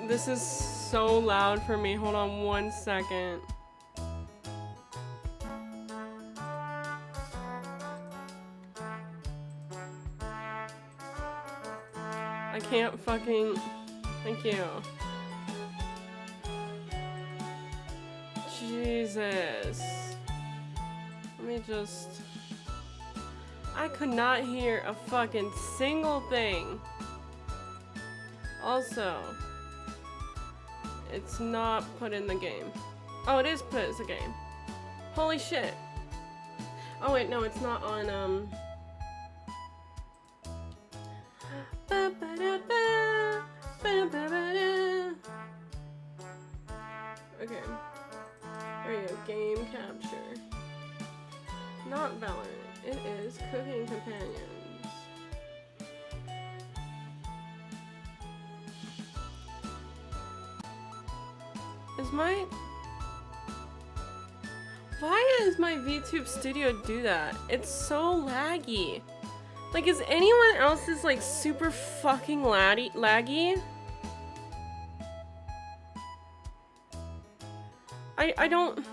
This is so loud for me. Hold on 1 second. I can't fucking... Thank you. Jesus. Let me just... I could not hear a fucking single thing. Also, it's not put in the game. Oh, it is put as a game. Holy shit. Oh wait, no, it's not on, Okay. There you go, game capture. Not Valorant, it is Cooking Companions. Is my... Why does my VTube Studio do that? It's so laggy. Like, is anyone else's like super fucking laggy? I don't...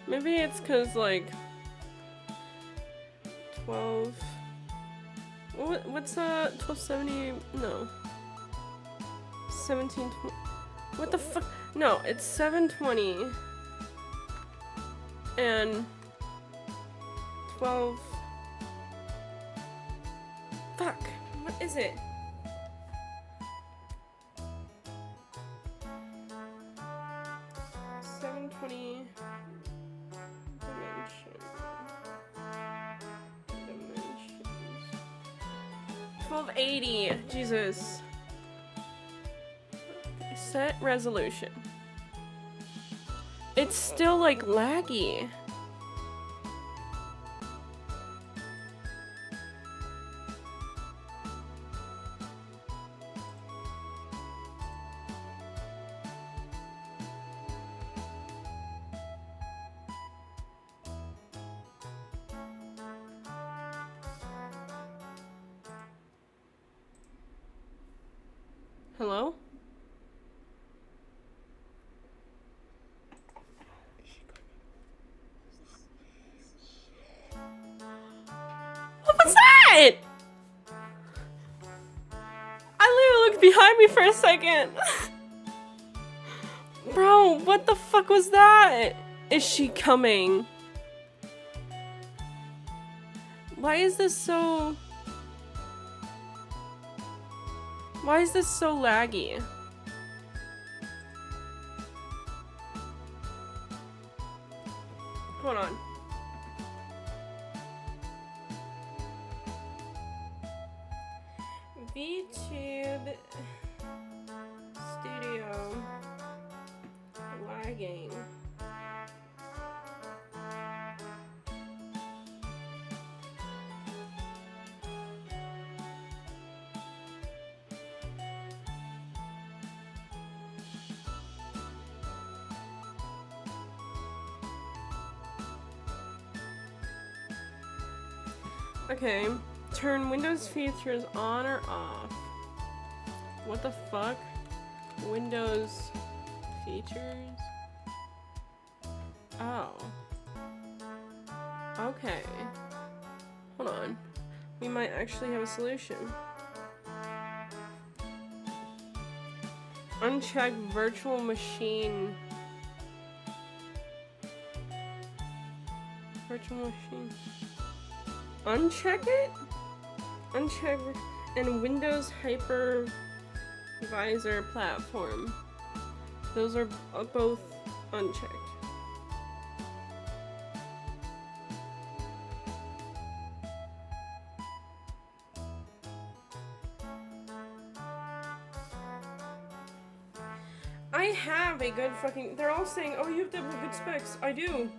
Maybe it's cause like 12... What's 1270? No. 1720. What the fuck? No, it's 720 and 12. Fuck. What is it? Dimension. 1280. Jesus. Set resolution. It's still like laggy. Hello? What was that? I literally looked behind me for a second. Bro, what the fuck was that? Is she coming? Why is this so... Why is this so laggy? Hold on. VTube Studio lagging. Okay, turn Windows features on or off. What the fuck? Windows features? Oh. Okay. Hold on. We might actually have a solution. Uncheck virtual machine. Virtual machine. Uncheck it? Unchecked and Windows Hypervisor platform. Those are both unchecked. I have a good fucking. They're all saying, oh, you have to have good specs. I do.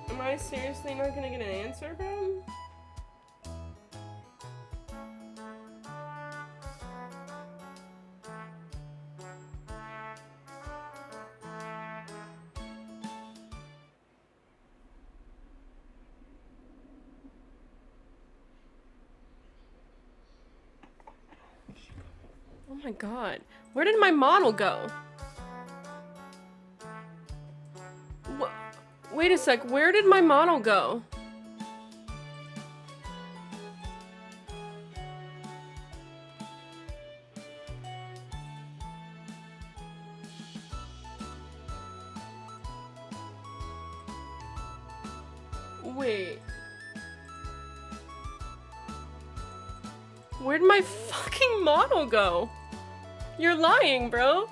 Am I seriously not gonna get an answer, bro? Oh my god. Where did my model go? Wait a sec, where did my model go? Wait. Where'd my fucking model go? You're lying, bro.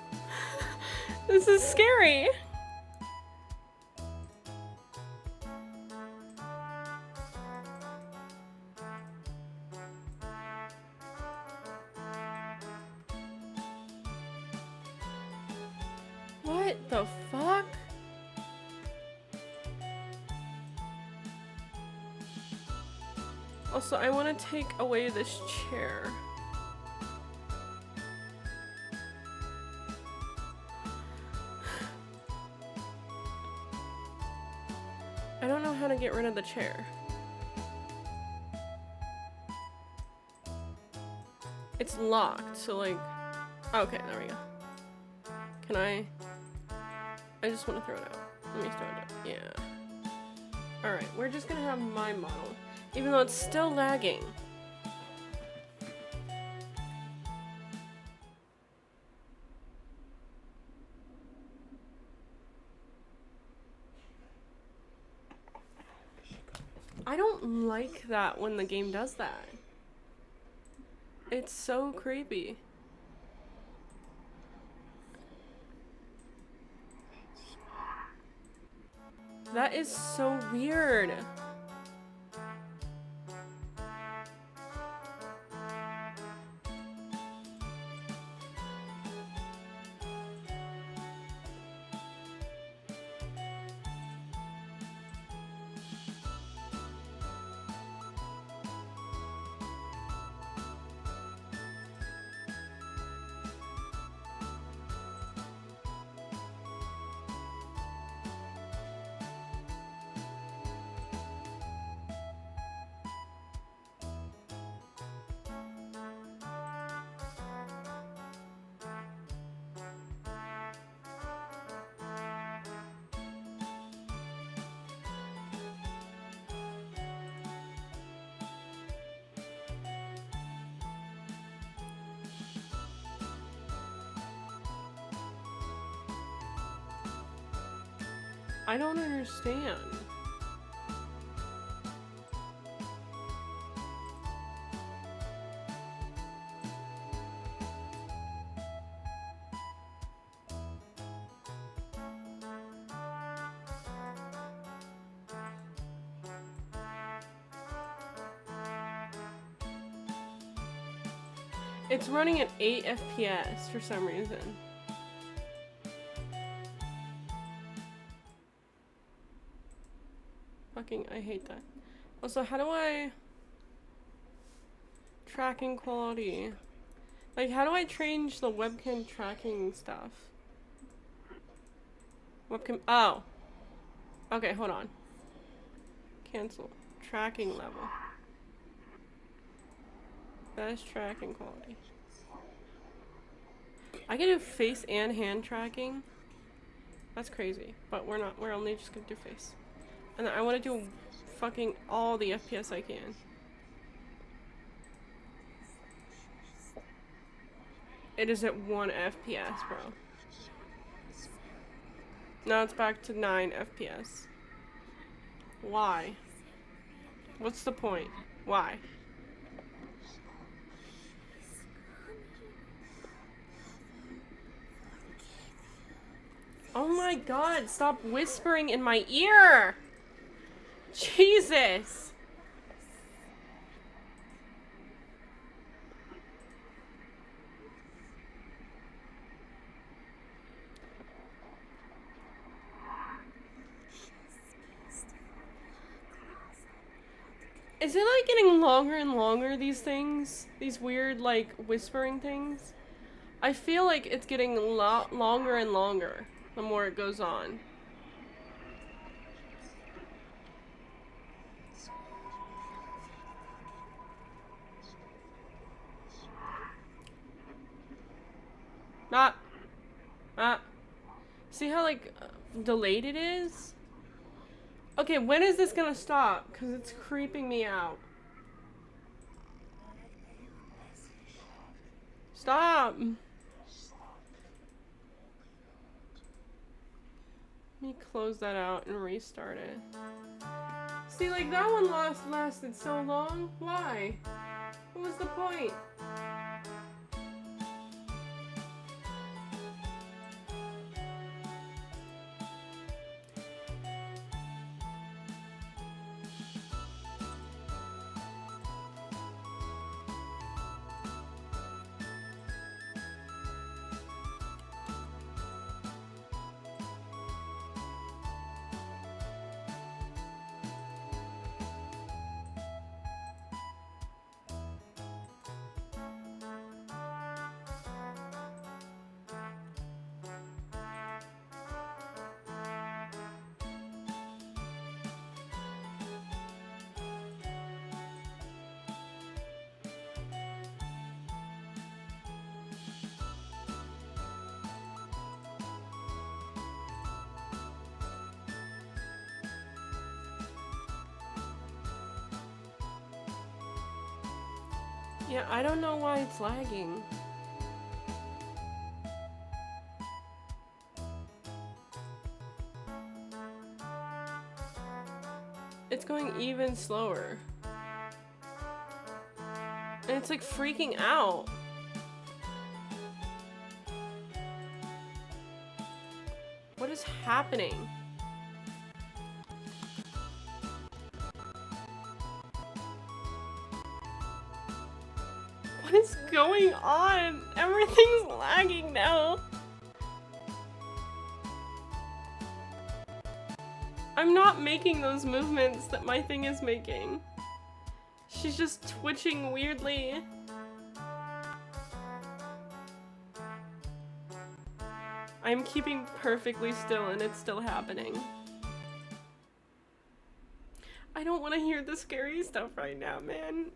This is scary. What the fuck? Also, I want to take away this chair. I don't know how to get rid of the chair. It's locked, so like... Okay, there we go. Can I just want to throw it out. Let me throw it out. Yeah. Alright, we're just gonna have my model. Even though it's still lagging. I don't like that when the game does that. It's so creepy. That is so weird. I don't understand. It's running at 8 FPS for some reason. Fucking, I hate that. Also, how do I... Tracking quality. Like, how do I change the webcam tracking stuff? Webcam... Oh. Okay, hold on. Cancel. Tracking level. Best tracking quality. I can do face and hand tracking. That's crazy. But we're not. We're only just gonna do face. And I want to do fucking all the FPS I can. It is at 1 FPS, bro. Now it's back to 9 FPS. Why? What's the point? Why? Oh my god, stop whispering in my ear! Jesus! Is it like getting longer and longer, these things? These weird, like, whispering things? I feel like it's getting longer and longer the more it goes on. See how, like, delayed it is? Okay, when is this gonna stop? Because it's creeping me out. Stop! Let me close that out and restart it. See, like, that one lasted so long. Why? What was the point? Yeah, I don't know why it's lagging. It's going even slower. And it's like freaking out. What is happening? What is going on? Everything's lagging now. I'm not making those movements that my thing is making. She's just twitching weirdly. I'm keeping perfectly still and it's still happening. I don't want to hear the scary stuff right now, man.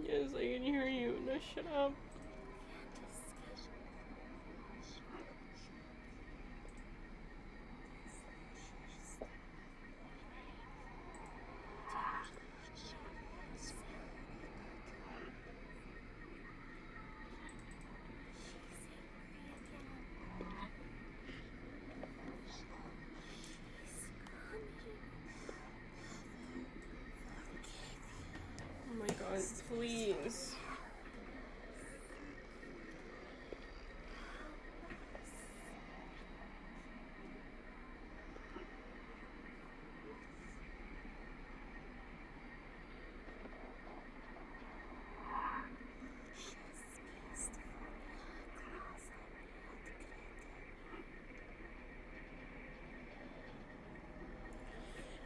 Yes, I can hear you. No, shut up. Oh my god, please.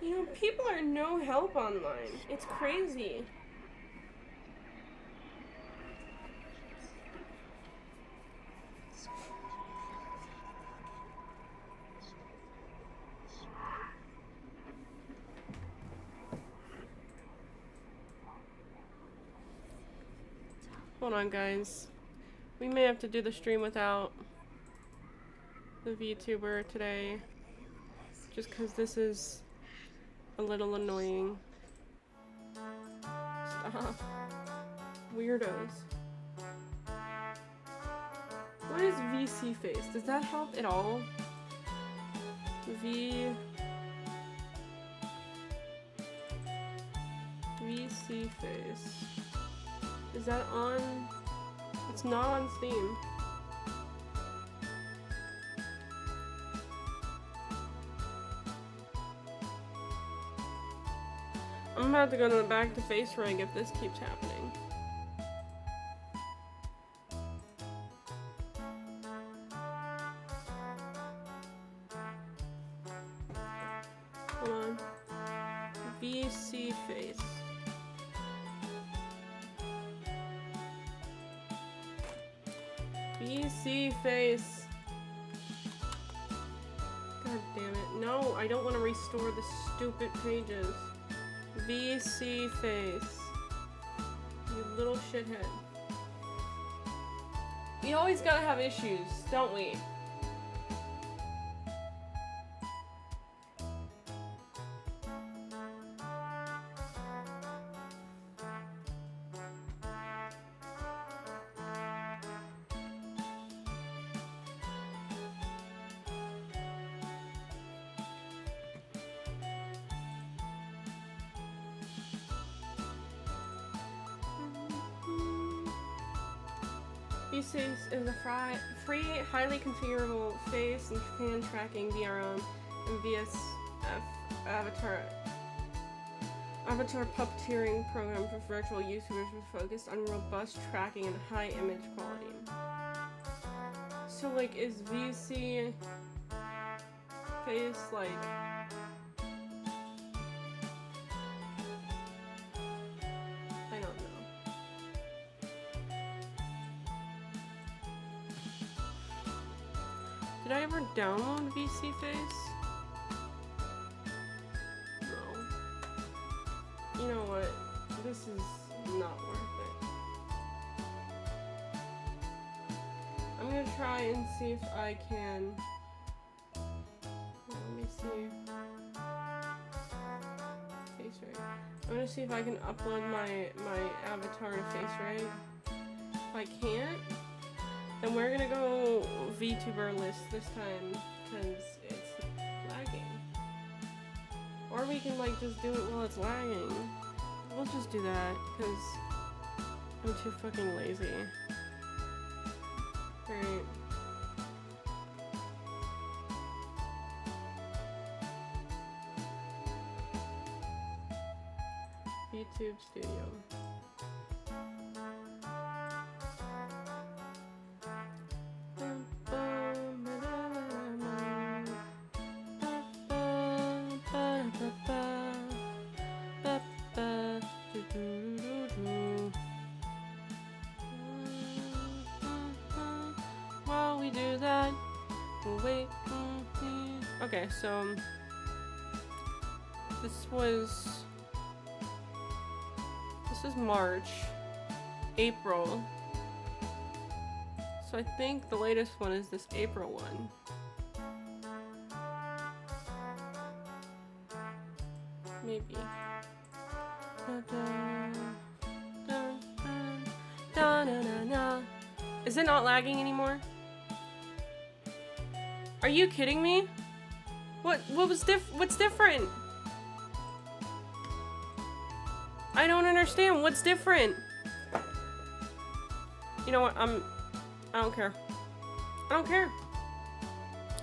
You know, people are no help online. It's crazy. Hold on, guys. We may have to do the stream without the VTuber today. Just because this is a little annoying. Stop. Weirdos. What is VC face? Does that help at all? VC face. Is that on? It's not on Steam. I'm about to go to the back to FaceRig if this keeps happening. Hold on. VC face. VC face. God damn it. No, I don't want to restore the stupid pages. VC face. You little shithead. We always gotta have issues, don't we? VSafe is a free, highly configurable face and fan tracking VRM and VSF avatar puppeteering program for virtual YouTubers focused on robust tracking and high image quality. So, like, is VC face like? I don't know. Did I ever download VC face? No. You know what? This is not worth it. I'm gonna try and see if I can. Let me see. FaceRig. I'm gonna see if I can upload my avatar to FaceRig. If I can't, then we're gonna go VTuber list this time because it's lagging. Or we can like just do it while it's lagging. We'll just do that because I'm too fucking lazy. Alright. YouTube Studio. While we do that, we'll wait. Okay, so this was March, April. So I think the latest one is this April one. Maybe. Is it not lagging anymore? Are you kidding me? What's different? I don't understand. What's different? You know what? I don't care. I don't care.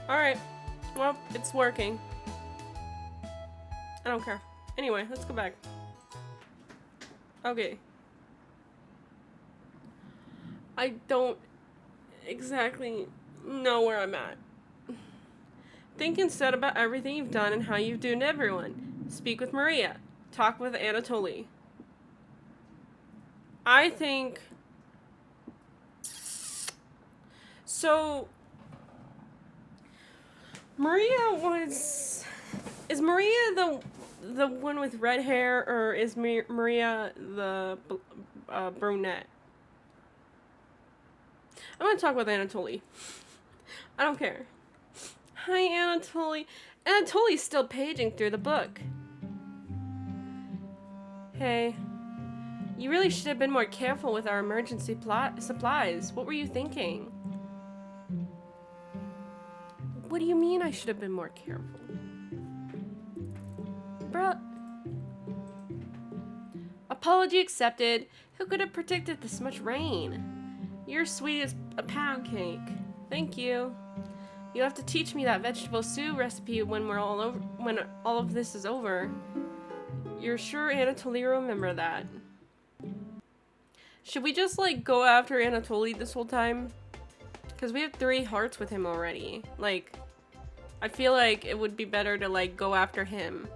Alright. Well, it's working. I don't care. Anyway, let's go back. Okay. I don't exactly know where I'm at. Think instead about everything you've done and how you've doomed everyone. Speak with Maria. Talk with Anatoly. I think... So... Maria was... Is Maria the one with red hair, or is Maria the brunette? I'm gonna talk with Anatoly. I don't care. Hi, Anatoly. Anatoly's still paging through the book. Hey. You really should have been more careful with our emergency supplies. What were you thinking? What do you mean I should have been more careful? Bruh. Apology accepted. Who could have predicted this much rain? You're sweet as a pound cake. Thank you. You'll have to teach me that vegetable stew recipe when all of this is over. You're sure Anatoly will remember that? Should we just, like, go after Anatoly this whole time? Because we have 3 hearts with him already. Like, I feel like it would be better to, like, go after him.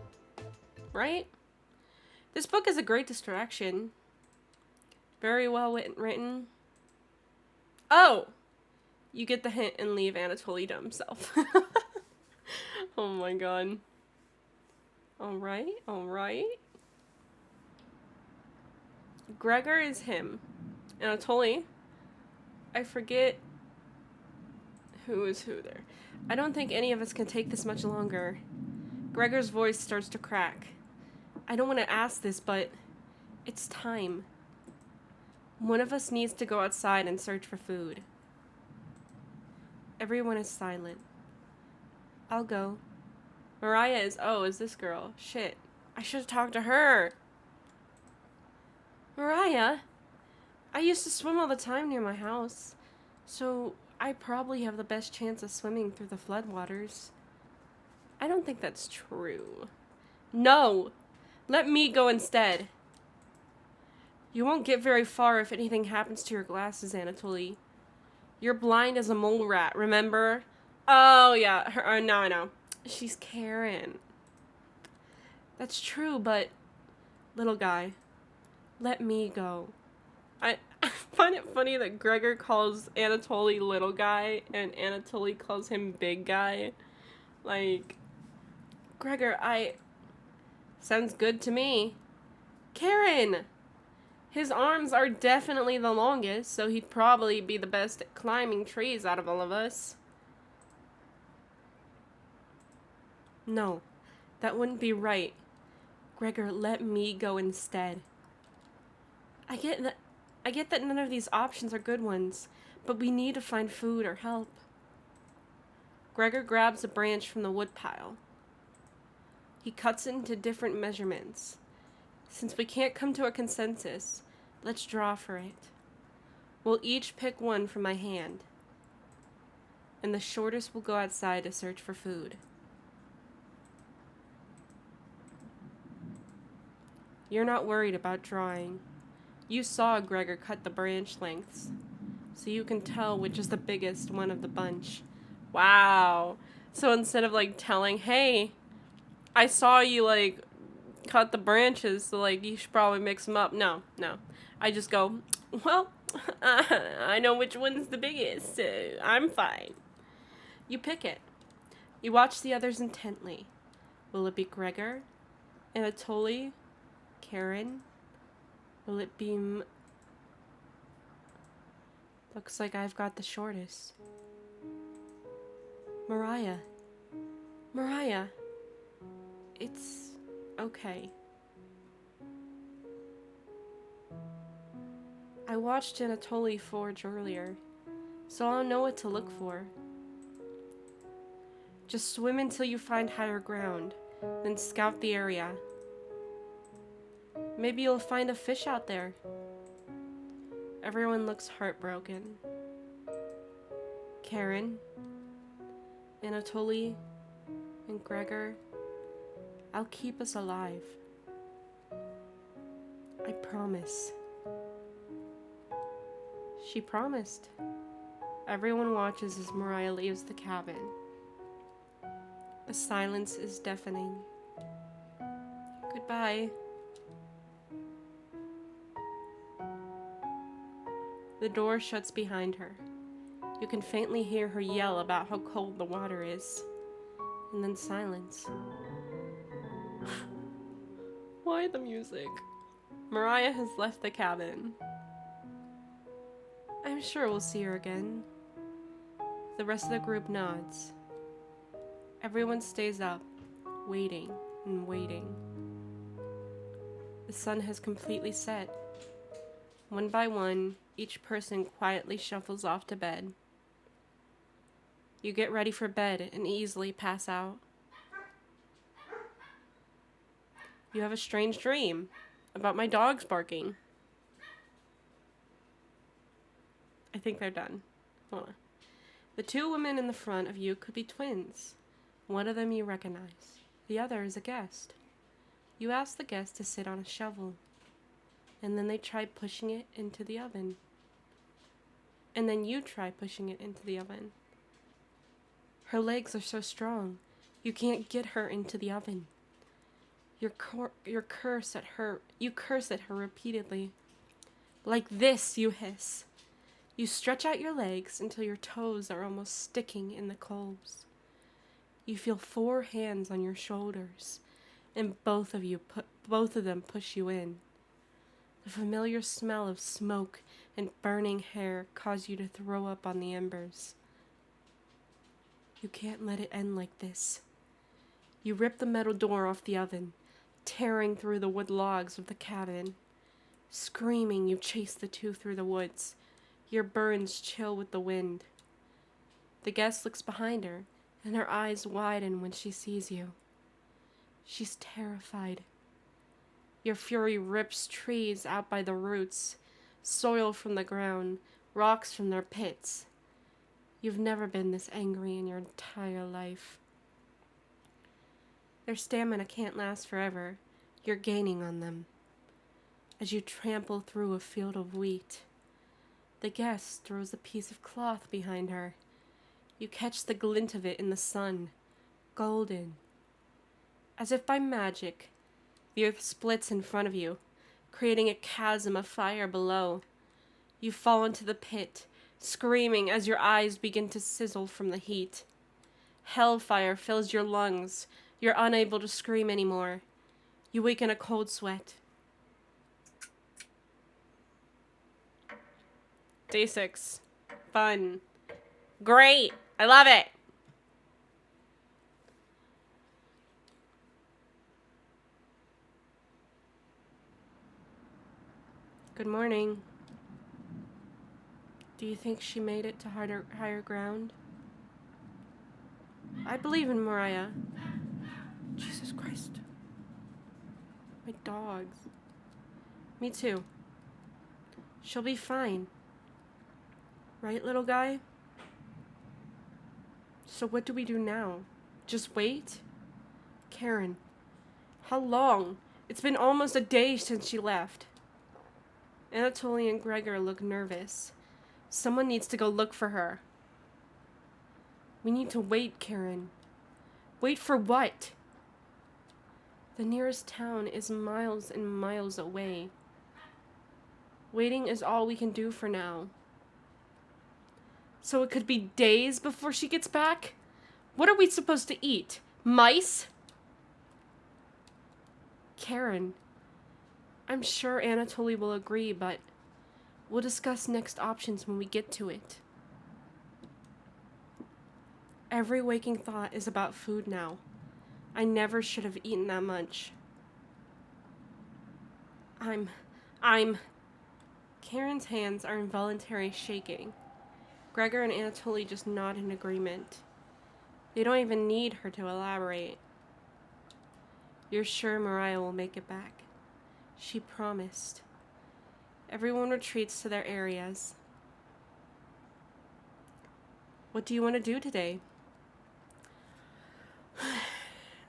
Right? This book is a great distraction. Very well written. Oh! You get the hint and leave Anatoly to himself. Oh my god. Alright, alright. Gregor is him. Anatoly. I forget who is who there. I don't think any of us can take this much longer. Gregor's voice starts to crack. I don't want to ask this, but it's time. One of us needs to go outside and search for food. Everyone is silent. I'll go. Mariah is this girl. Shit. I should have talked to her. Mariah, I used to swim all the time near my house, so I probably have the best chance of swimming through the floodwaters. I don't think that's true. No! Let me go instead. You won't get very far if anything happens to your glasses, Anatoly. You're blind as a mole rat, remember? Oh, yeah. Now I know. She's Karen. That's true, but... Little guy, let me go. I find it funny that Gregor calls Anatoly little guy and Anatoly calls him big guy. Like, Gregor, sounds good to me. Karen! His arms are definitely the longest, so he'd probably be the best at climbing trees out of all of us. No, that wouldn't be right. Gregor, let me go instead. I get that none of these options are good ones, but we need to find food or help. Gregor grabs a branch from the woodpile. He cuts it into different measurements. Since we can't come to a consensus, let's draw for it. We'll each pick one from my hand, and the shortest will go outside to search for food. You're not worried about drawing. You saw Gregor cut the branch lengths, so you can tell which is the biggest one of the bunch. Wow. So instead of, like, telling, hey, I saw you, like, cut the branches, so, like, you should probably mix them up. No. I just go, well, I know which one's the biggest, so I'm fine. You pick it. You watch the others intently. Will it be Gregor? Anatoly? Karen? Will it be Looks like I've got the shortest. Mariah. It's okay. I watched Anatoly forge earlier, so I'll know what to look for. Just swim until you find higher ground, then scout the area. Maybe you'll find a fish out there. Everyone looks heartbroken. Karen, Anatoly, and Gregor, I'll keep us alive. I promise. She promised. Everyone watches as Mariah leaves the cabin. The silence is deafening. Goodbye. The door shuts behind her. You can faintly hear her yell about how cold the water is. And then silence. Why the music? Mariah has left the cabin. I'm sure we'll see her again. The rest of the group nods. Everyone stays up, waiting and waiting. The sun has completely set. One by one, each person quietly shuffles off to bed. You get ready for bed and easily pass out. You have a strange dream about my dogs barking. I think they're done. Hold on. The two women in the front of you could be twins. One of them you recognize. The other is a guest. You ask the guest to sit on a shovel, and then they try pushing it into the oven. And then you try pushing it into the oven. Her legs are so strong, you can't get her into the oven. You curse at her repeatedly. Like this, you hiss. You stretch out your legs until your toes are almost sticking in the coals. You feel 4 hands on your shoulders, and both of them push you in. The familiar smell of smoke and burning hair cause you to throw up on the embers. You can't let it end like this. You rip the metal door off the oven, tearing through the wood logs of the cabin. Screaming, you chase the two through the woods. Your burns chill with the wind. The guest looks behind her, and her eyes widen when she sees you. She's terrified. Your fury rips trees out by the roots, soil from the ground, rocks from their pits. You've never been this angry in your entire life. Their stamina can't last forever. You're gaining on them. As you trample through a field of wheat, the guest throws a piece of cloth behind her. You catch the glint of it in the sun, golden. As if by magic, the earth splits in front of you, creating a chasm of fire below. You fall into the pit, screaming as your eyes begin to sizzle from the heat. Hellfire fills your lungs. You're unable to scream anymore. You wake in a cold sweat. Day 6. Fun. Great. I love it. Good morning. Do you think she made it to higher ground? I believe in Mariah. Jesus Christ. My dogs. Me too. She'll be fine. Right, little guy? So what do we do now? Just wait? Karen, how long? It's been almost a day since she left. Anatoly and Gregor look nervous. Someone needs to go look for her. We need to wait, Karen. Wait for what? The nearest town is miles and miles away. Waiting is all we can do for now. So it could be days before she gets back? What are we supposed to eat? Mice? Karen, I'm sure Anatoly will agree, but we'll discuss next options when we get to it. Every waking thought is about food now. I never should have eaten that much. Karen's hands are involuntarily shaking. Gregor and Anatoly just nod in agreement. They don't even need her to elaborate. You're sure Mariah will make it back? She promised. Everyone retreats to their areas. What do you want to do today?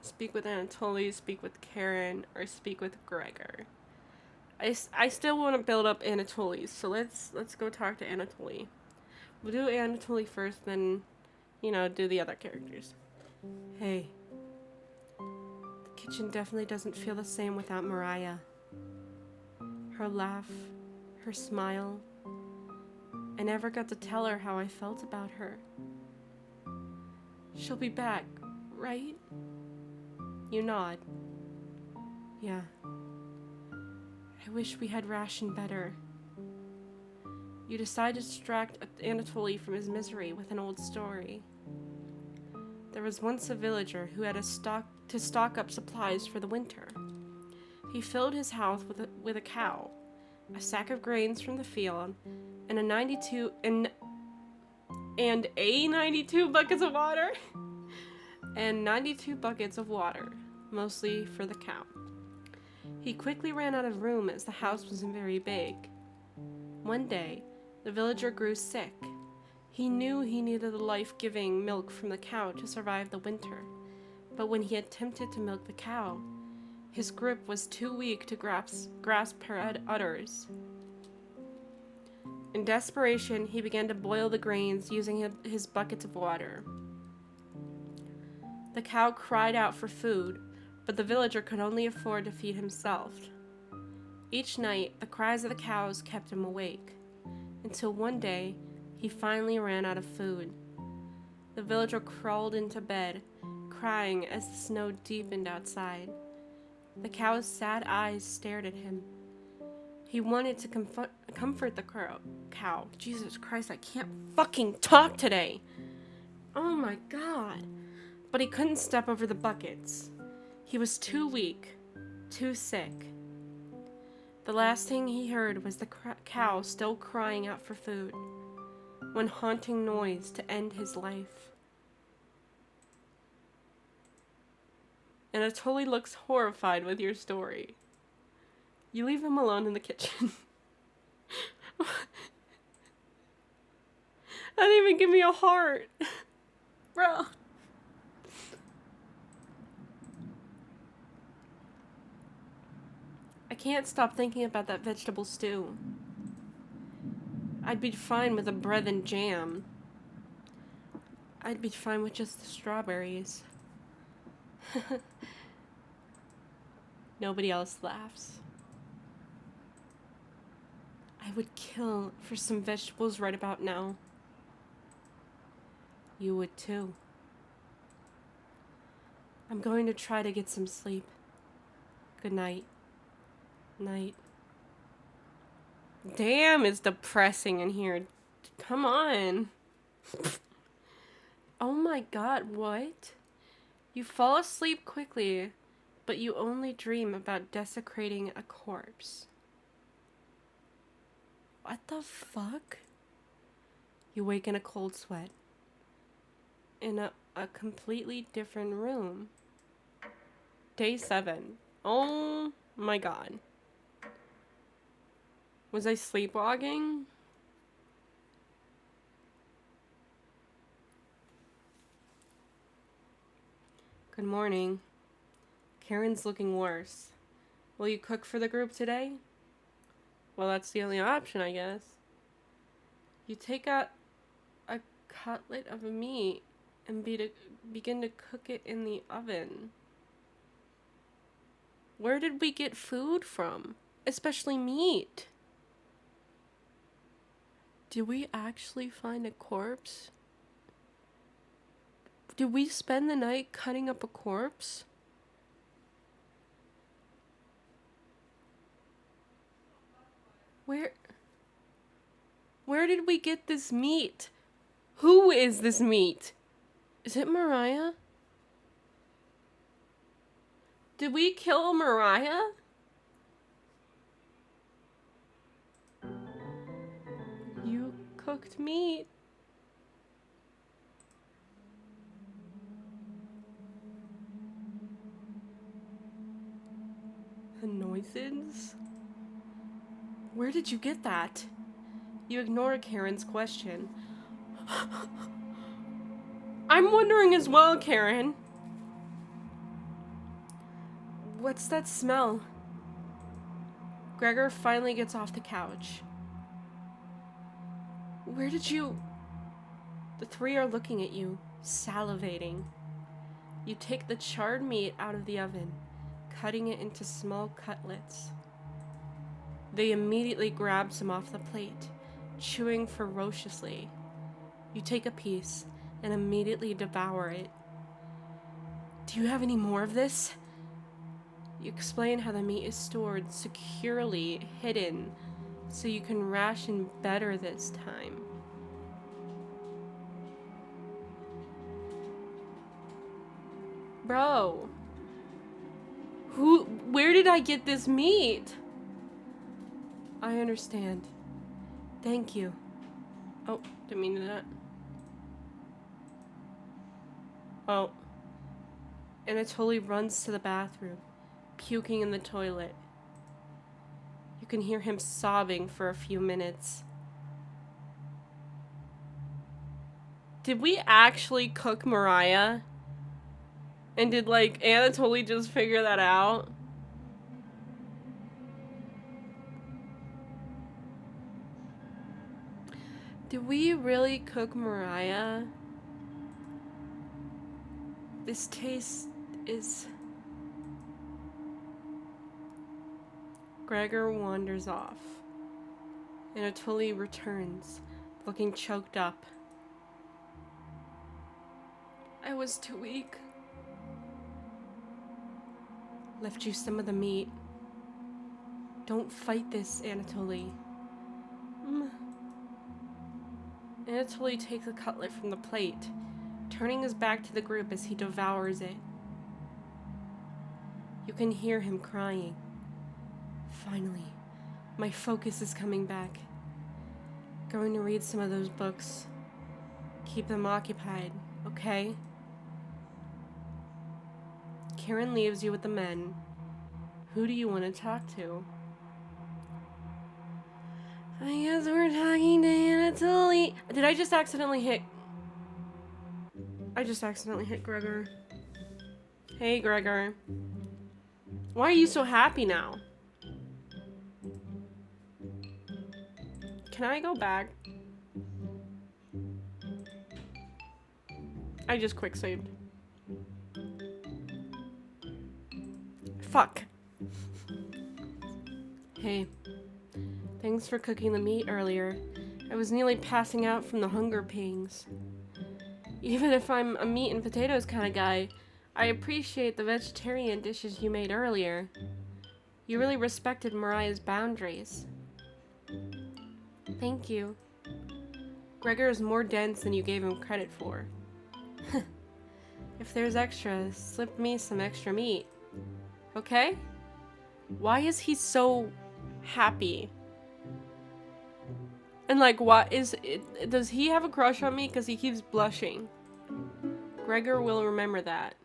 Speak with Anatoly, speak with Karen, or speak with Gregor. I still want to build up Anatoly, so let's go talk to Anatoly. We'll do Anatoly first, then, do the other characters. Hey. The kitchen definitely doesn't feel the same without Mariah. Her laugh, her smile. I never got to tell her how I felt about her. She'll be back, right? You nod. Yeah. I wish we had rationed better. You decide to distract Anatoly from his misery with an old story. There was once a villager who had to stock up supplies for the winter. He filled his house with a cow, a sack of grains from the field, and 92 buckets of water, and 92 buckets of water, mostly for the cow. He quickly ran out of room as the house wasn't very big. One day, the villager grew sick. He knew he needed the life-giving milk from the cow to survive the winter, but when he attempted to milk the cow, his grip was too weak to grasp her udders. In desperation, he began to boil the grains using his buckets of water. The cow cried out for food, but the villager could only afford to feed himself. Each night, the cries of the cows kept him awake, until one day, he finally ran out of food. The villager crawled into bed, crying as the snow deepened outside. The cow's sad eyes stared at him. He wanted to comfort the cow. Jesus Christ, I can't fucking talk today! Oh my god! But he couldn't step over the buckets. He was too weak, too sick. The last thing he heard was the cow still crying out for food. One haunting noise to end his life. Anatoly looks horrified with your story. You leave him alone in the kitchen. That didn't even give me a heart. Bro. I can't stop thinking about that vegetable stew. I'd be fine with the bread and jam. I'd be fine with just the strawberries. Nobody else laughs. I would kill for some vegetables right about now. You would too. I'm going to try to get some sleep. Good night. Night. Damn, it's depressing in here. Come on. Oh my god, what? You fall asleep quickly, but you only dream about desecrating a corpse. What the fuck? You wake in a cold sweat. In a completely different room. Day 7. Oh my god. Was I sleepwalking? Good morning. Karen's looking worse. Will you cook for the group today? Well, that's the only option, I guess. You take out a cutlet of meat and begin to cook it in the oven. Where did we get food from? Especially meat. Did we actually find a corpse? Did we spend the night cutting up a corpse? Where did we get this meat? Who is this meat? Is it Mariah? Did we kill Mariah? You cooked meat. The noises? Where did you get that? You ignore Karen's question. I'm wondering as well, Karen. What's that smell? Gregor finally gets off the couch. Where did you... The three are looking at you, salivating. You take the charred meat out of the oven cutting it into small cutlets. They immediately grab some off the plate, chewing ferociously. You take a piece and immediately devour it. Do you have any more of this? You explain how the meat is stored securely hidden so you can ration better this time. Bro. Where did I get this meat? I understand. Thank you. Oh, didn't mean to do that. Oh. Anatoly runs to the bathroom, puking in the toilet. You can hear him sobbing for a few minutes. Did we actually cook Mariah? And did, like, Anatoly just figure that out? Did we really cook Mariah? This taste is... Gregor wanders off. Anatoly returns, looking choked up. I was too weak. Left you some of the meat. Don't fight this, Anatoly. Anatoly takes a cutlet from the plate, turning his back to the group as he devours it. You can hear him crying. Finally, my focus is coming back. Going to read some of those books. Keep them occupied, okay? Karen leaves you with the men. Who do you want to talk to? I guess we're talking to Anatoly. Did I just accidentally hit... I just accidentally hit Gregor. Hey, Gregor. Why are you so happy now? Can I go back? I just quick saved. Fuck. Hey. Thanks for cooking the meat earlier. I was nearly passing out from the hunger pangs. Even if I'm a meat and potatoes kind of guy, I appreciate the vegetarian dishes you made earlier. You really respected Mariah's boundaries. Thank you. Gregor is more dense than you gave him credit for. If there's extra, slip me some extra meat. Okay? Why is he so happy? And like, what is it? Does he have a crush on me? Because he keeps blushing. Gregor will remember that.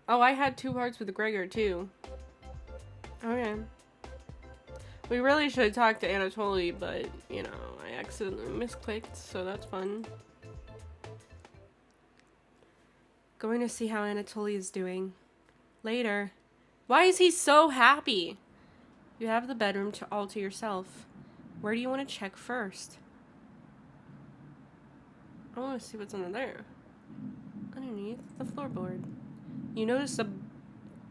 Oh, I had 2 hearts with Gregor too. Okay. We really should talk to Anatoly, but, you know, I accidentally misclicked, so that's fun. Going to see how Anatoly is doing. Later. Why is he so happy? You have the bedroom all to yourself. Where do you want to check first? I want to see what's under there. Underneath the floorboard. You notice a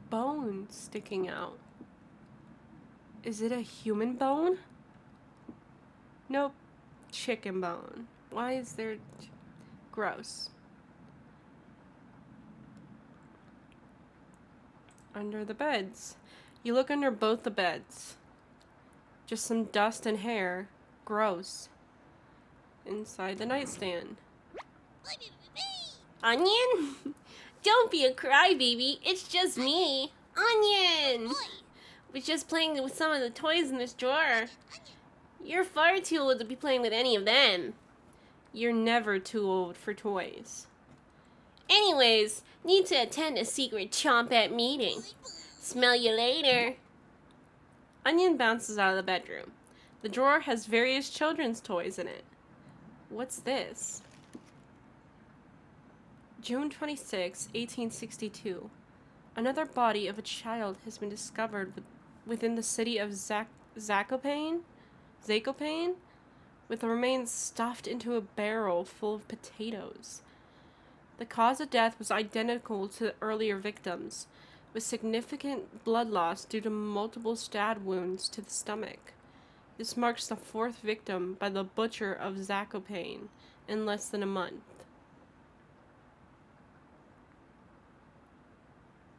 bone sticking out. Is it a human bone? Nope. Chicken bone. Why is there... Gross. Under the beds. You look under both the beds. Just some dust and hair. Gross. Inside the nightstand. Onion? Don't be a crybaby. It's just me. Onion! Was just playing with some of the toys in this drawer. You're far too old to be playing with any of them. You're never too old for toys. Anyways, need to attend a secret chomp-at meeting. Smell you later. Onion bounces out of the bedroom. The drawer has various children's toys in it. What's this? June 26, 1862. Another body of a child has been discovered within the city of Zakopane, with the remains stuffed into a barrel full of potatoes. The cause of death was identical to the earlier victims, with significant blood loss due to multiple stab wounds to the stomach. This marks the 4th victim by the butcher of Zakopane in less than a month.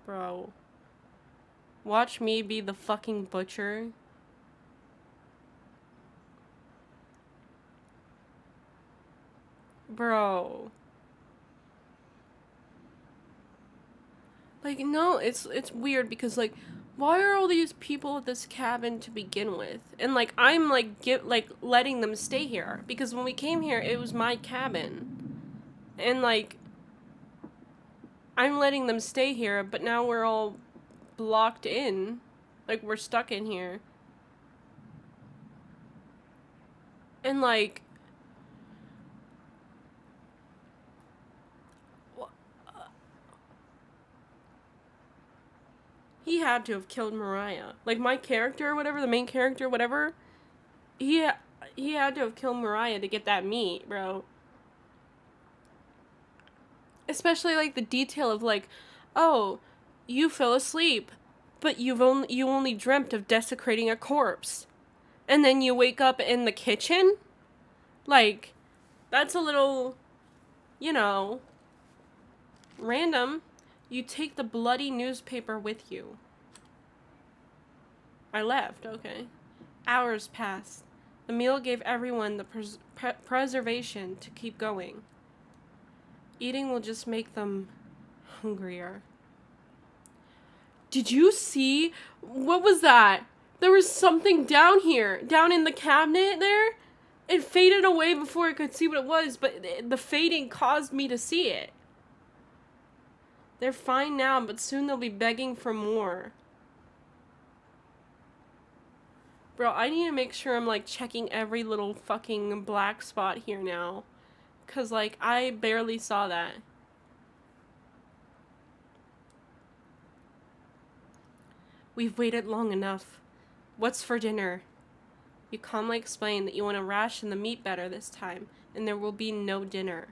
Bro. Watch me be the fucking butcher. Bro. Like, no, it's weird because, like, why are all these people at this cabin to begin with? And, like, I'm, like, letting them stay here. Because when we came here, it was my cabin. And, like, I'm letting them stay here, but now we're all blocked in. Like, we're stuck in here. And, like... he had to have killed Mariah. Like, my character or whatever, the main character, whatever, he had to have killed Mariah to get that meat, bro. Especially, like, the detail of, like, oh, you fell asleep, but you only dreamt of desecrating a corpse. And then you wake up in the kitchen? Like, that's a little, you know, random. You take the bloody newspaper with you. I left, okay. Hours passed. The meal gave everyone the preservation to keep going. Eating will just make them hungrier. Did you see? What was that? There was something down here, down in the cabinet there. It faded away before I could see what it was, but the fading caused me to see it. They're fine now, but soon they'll be begging for more. Bro, I need to make sure I'm, like, checking every little fucking black spot here now. 'Cause, like, I barely saw that. We've waited long enough. What's for dinner? You calmly explain that you want to ration the meat better this time, and there will be no dinner.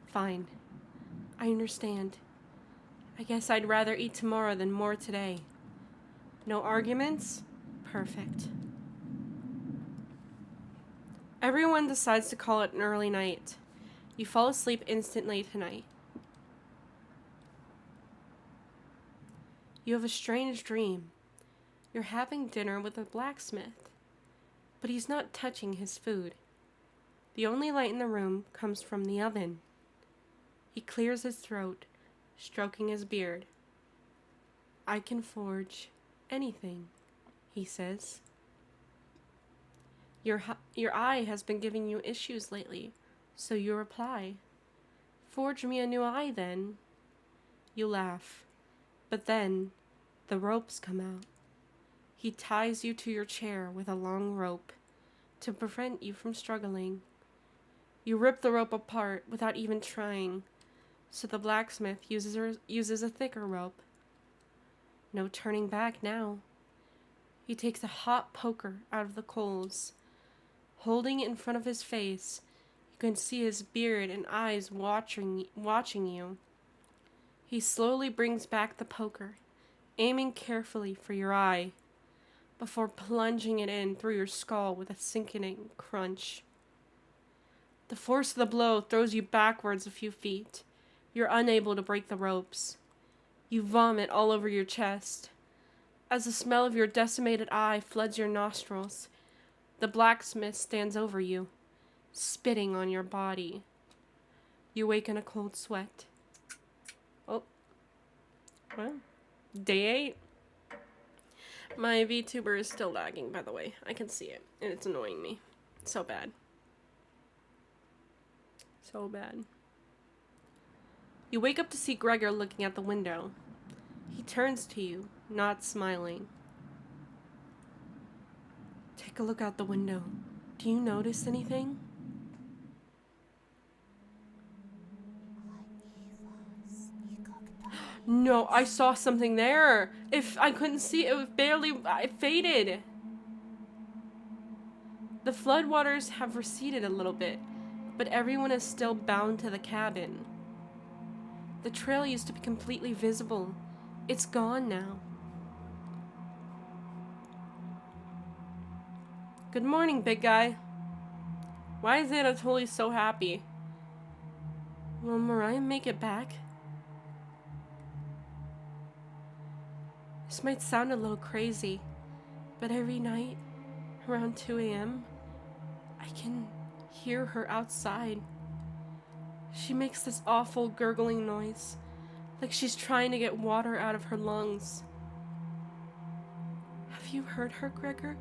Fine. I understand. I guess I'd rather eat tomorrow than more today. No arguments? Perfect. Everyone decides to call it an early night. You fall asleep instantly tonight. You have a strange dream. You're having dinner with a blacksmith, but he's not touching his food. The only light in the room comes from the oven. He clears his throat, stroking his beard. I can forge anything, he says. Your eye has been giving you issues lately, so you reply, forge me a new eye then. You laugh, but then the ropes come out. He ties you to your chair with a long rope to prevent you from struggling. You rip the rope apart without even trying, so the blacksmith uses a thicker rope. No turning back now. He takes a hot poker out of the coals. Holding it in front of his face, you can see his beard and eyes watching you. He slowly brings back the poker, aiming carefully for your eye, before plunging it in through your skull with a sickening crunch. The force of the blow throws you backwards a few feet. You're unable to break the ropes. You vomit all over your chest. As the smell of your decimated eye floods your nostrils, the blacksmith stands over you, spitting on your body. You wake in a cold sweat. Oh. Well, day 8. My VTuber is still lagging, by the way. I can see it, and it's annoying me. So bad. So bad. You wake up to see Gregor looking at the window. He turns to you, not smiling. Take a look out the window. Do you notice anything? No, I saw something there. If I couldn't see it, it faded. The floodwaters have receded a little bit, but everyone is still bound to the cabin. The trail used to be completely visible, It's gone now. Good morning, big guy. Why is Anatoly so happy? Will Mariah make it back? This might sound a little crazy, but every night, around 2 a.m., I can hear her outside. She makes this awful gurgling noise, like she's trying to get water out of her lungs. Have you heard her, Gregor?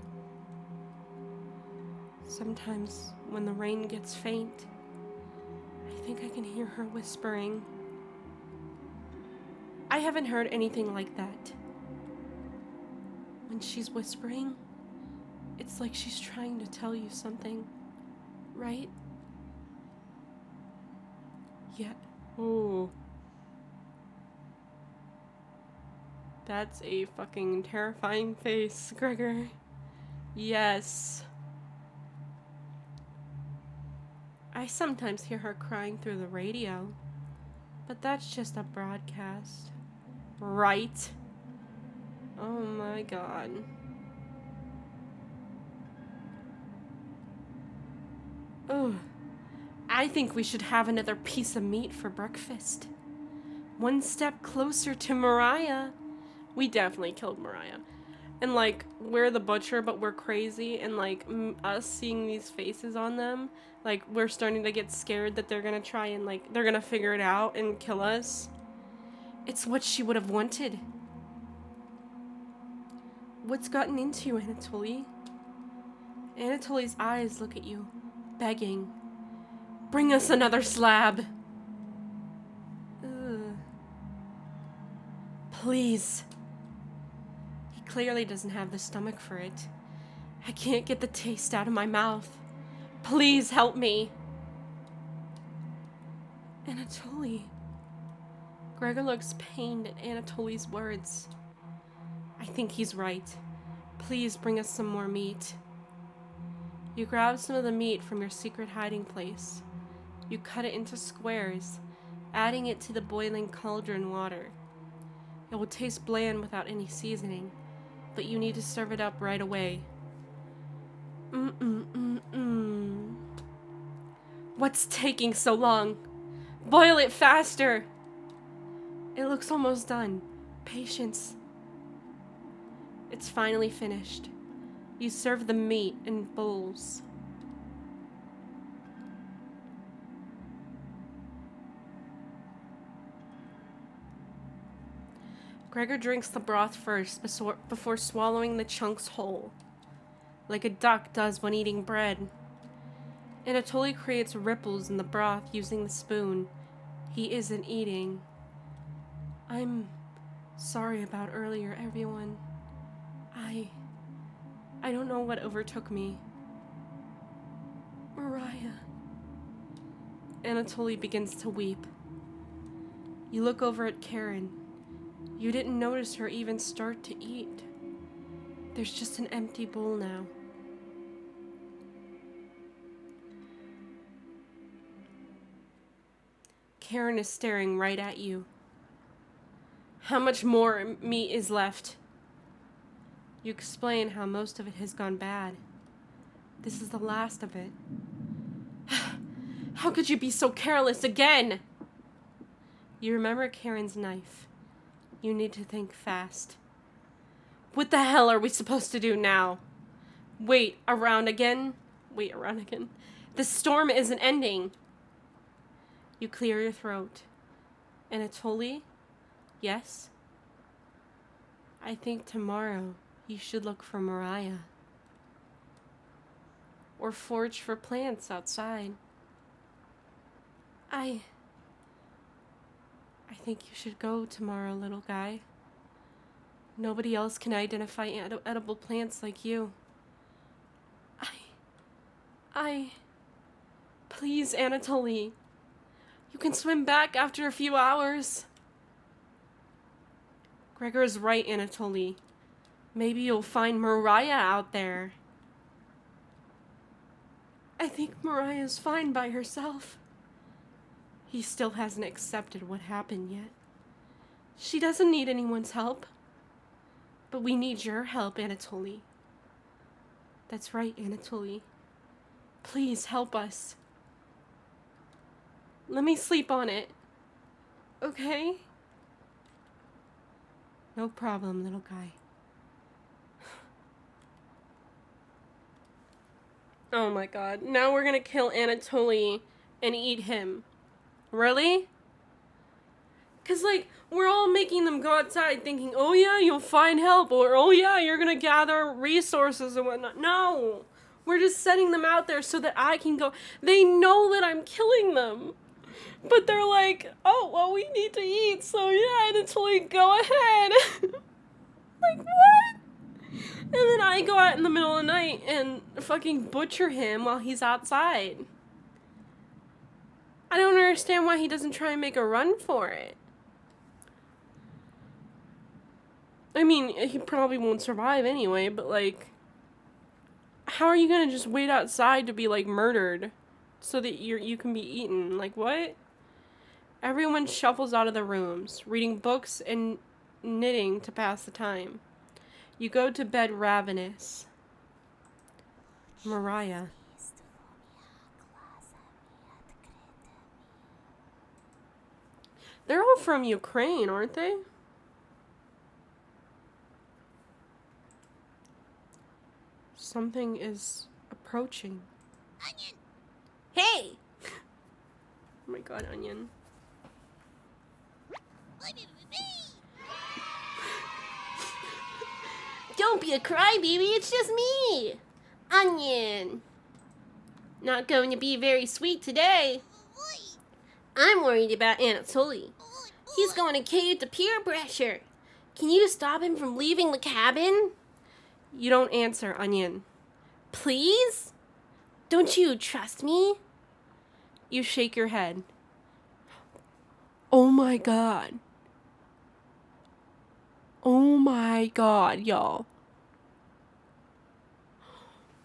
Sometimes, when the rain gets faint, I think I can hear her whispering. I haven't heard anything like that. When she's whispering, it's like she's trying to tell you something, right? Yeah. Oh. That's a fucking terrifying face, Gregor. Yes. I sometimes hear her crying through the radio, but that's just a broadcast. Right? Oh my god. Ugh. I think we should have another piece of meat for breakfast. One step closer to Mariah. We definitely killed Mariah. And like, we're the butcher, but we're crazy. And like, us seeing these faces on them, like, we're starting to get scared that they're gonna try and like, they're gonna figure it out and kill us. It's what she would have wanted. What's gotten into you, Anatoly? Anatoly's eyes look at you, begging. Bring us another slab. Ugh. Please. He clearly doesn't have the stomach for it. I can't get the taste out of my mouth. Please help me. Anatoly. Gregor looks pained at Anatoly's words. I think he's right. Please bring us some more meat. You grab some of the meat from your secret hiding place. You cut it into squares, adding it to the boiling cauldron water. It will taste bland without any seasoning, but you need to serve it up right away. What's taking so long? Boil it faster! It looks almost done. Patience. It's finally finished. You serve the meat in bowls. Gregor drinks the broth first before swallowing the chunks whole, like a duck does when eating bread. Anatoly creates ripples in the broth using the spoon. He isn't eating. I'm sorry about earlier, everyone. I don't know what overtook me. Mariah. Anatoly begins to weep. You look over at Karen. You didn't notice her even start to eat. There's just an empty bowl now. Karen is staring right at you. How much more meat is left? You explain how most of it has gone bad. This is the last of it. How could you be so careless again? You remember Karen's knife. You need to think fast. What the hell are we supposed to do now? Wait around again? The storm isn't ending. You clear your throat. Anatoly? Yes? I think tomorrow you should look for Mariah. Or forage for plants outside. I think you should go tomorrow, little guy. Nobody else can identify edible plants like you. Please, Anatoly. You can swim back after a few hours. Gregor is right, Anatoly. Maybe you'll find Mariah out there. I think Mariah's fine by herself. He still hasn't accepted what happened yet. She doesn't need anyone's help. But we need your help, Anatoly. That's right, Anatoly. Please help us. Let me sleep on it. Okay? No problem, little guy. Oh my god. Now we're gonna kill Anatoly and eat him. Really? Because, like, we're all making them go outside thinking, oh yeah, you'll find help, or oh yeah, you're gonna gather resources and whatnot. No! We're just setting them out there so that I can go. They know that I'm killing them. But they're like, oh, well, we need to eat, so yeah, Anatoly, go ahead. Like, what? And then I go out in the middle of the night and fucking butcher him while he's outside. I don't understand why he doesn't try and make a run for it. I mean, he probably won't survive anyway, but, like, how are you gonna just wait outside to be, like, murdered so that you can be eaten? Like, what? Everyone shuffles out of the rooms, reading books and knitting to pass the time. You go to bed ravenous. Mariah. They're all from Ukraine, aren't they? Something is approaching. Onion! Hey! Oh my god, Onion. Don't be a crybaby, it's just me! Onion! Not going to be very sweet today. I'm worried about Anatoly. He's going to cave to peer pressure. Can you stop him from leaving the cabin? You don't answer, Onion. Please? Don't you trust me? You shake your head. Oh my god. Oh my god, y'all.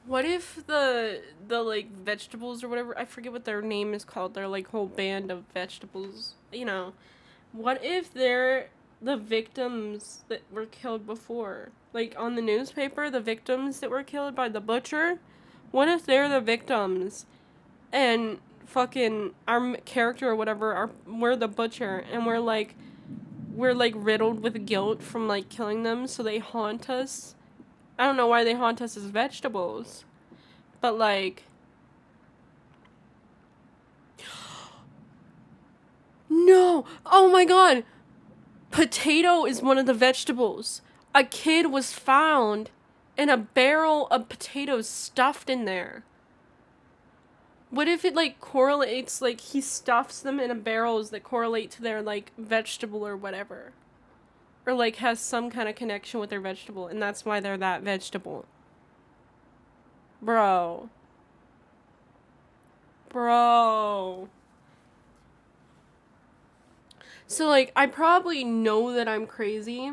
What if the like vegetables or whatever, I forget what their name is called, their like whole band of vegetables, you know. What if they're the victims that were killed before? Like on the newspaper, the victims that were killed by the butcher? What if they're the victims and fucking our character or whatever, we're the butcher and we're like riddled with guilt from like killing them, so they haunt us? I don't know why they haunt us as vegetables, but like, no, oh my god, potato is one of the vegetables. A kid was found and a barrel of potatoes stuffed in there. What if it like correlates, like he stuffs them in a barrels that correlate to their like vegetable or whatever? Or like has some kind of connection with their vegetable, and that's why they're that vegetable. Bro. So like I probably know that I'm crazy.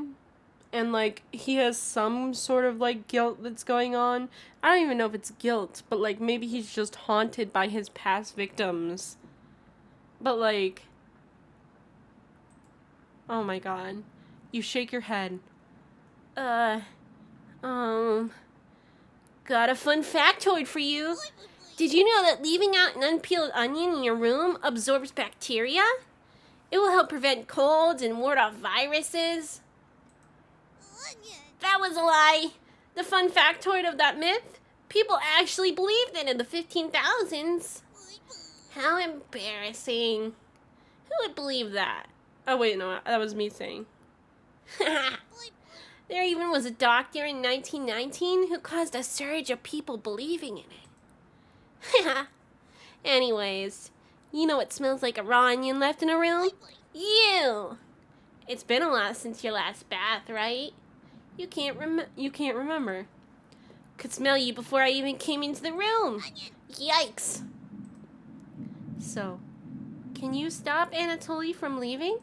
And, like, he has some sort of, like, guilt that's going on. I don't even know if it's guilt, but, like, maybe he's just haunted by his past victims. But, like, oh my god. You shake your head. Got a fun factoid for you. Did you know that leaving out an unpeeled onion in your room absorbs bacteria? It will help prevent colds and ward off viruses. That was a lie. The fun factoid of that myth, people actually believed it in the 15,000s. How embarrassing. Who would believe that? Oh wait, no, that was me saying. There even was a doctor in 1919 who caused a surge of people believing in it. Anyways, you know what smells like a raw onion left in a room? You! It's been a while since your last bath, right? You can't remember. Could smell you before I even came into the room. Yikes. So, can you stop Anatoly from leaving?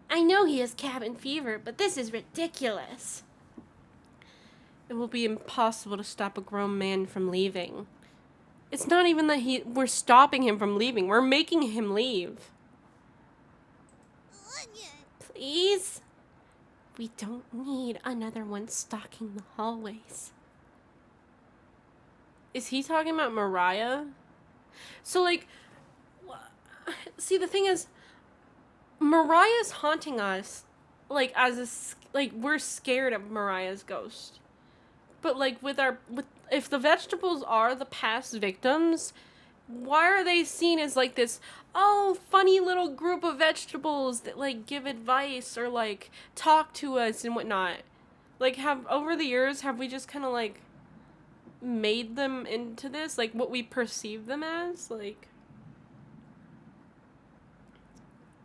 I know he has cabin fever, but this is ridiculous. It will be impossible to stop a grown man from leaving. It's not even that we're stopping him from leaving. We're making him leave. Please? We don't need another one stalking the hallways. Is he talking about Mariah? So, like, see, the thing is, Mariah's haunting us, like, like, we're scared of Mariah's ghost. But, like, if the vegetables are the past victims, why are they seen as, like, this, oh, funny little group of vegetables that, like, give advice or, like, talk to us and whatnot? Like, over the years, have we just kind of, like, made them into this? Like, what we perceive them as? Like,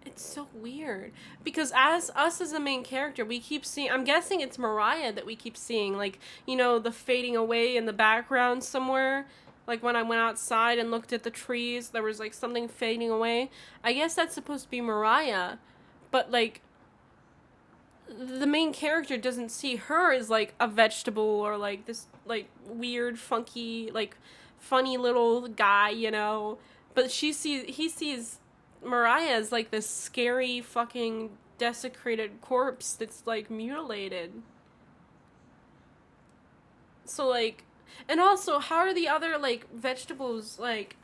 it's so weird. Because as the main character, we keep seeing, I'm guessing it's Mariah that we keep seeing, like, you know, the fading away in the background somewhere. Like, when I went outside and looked at the trees, there was, like, something fading away. I guess that's supposed to be Mariah. But, like, the main character doesn't see her as, like, a vegetable or, like, this, like, weird, funky, like, funny little guy, you know? But he sees Mariah as, like, this scary fucking desecrated corpse that's, like, mutilated. So, like, and also, how are the other, like, vegetables, like,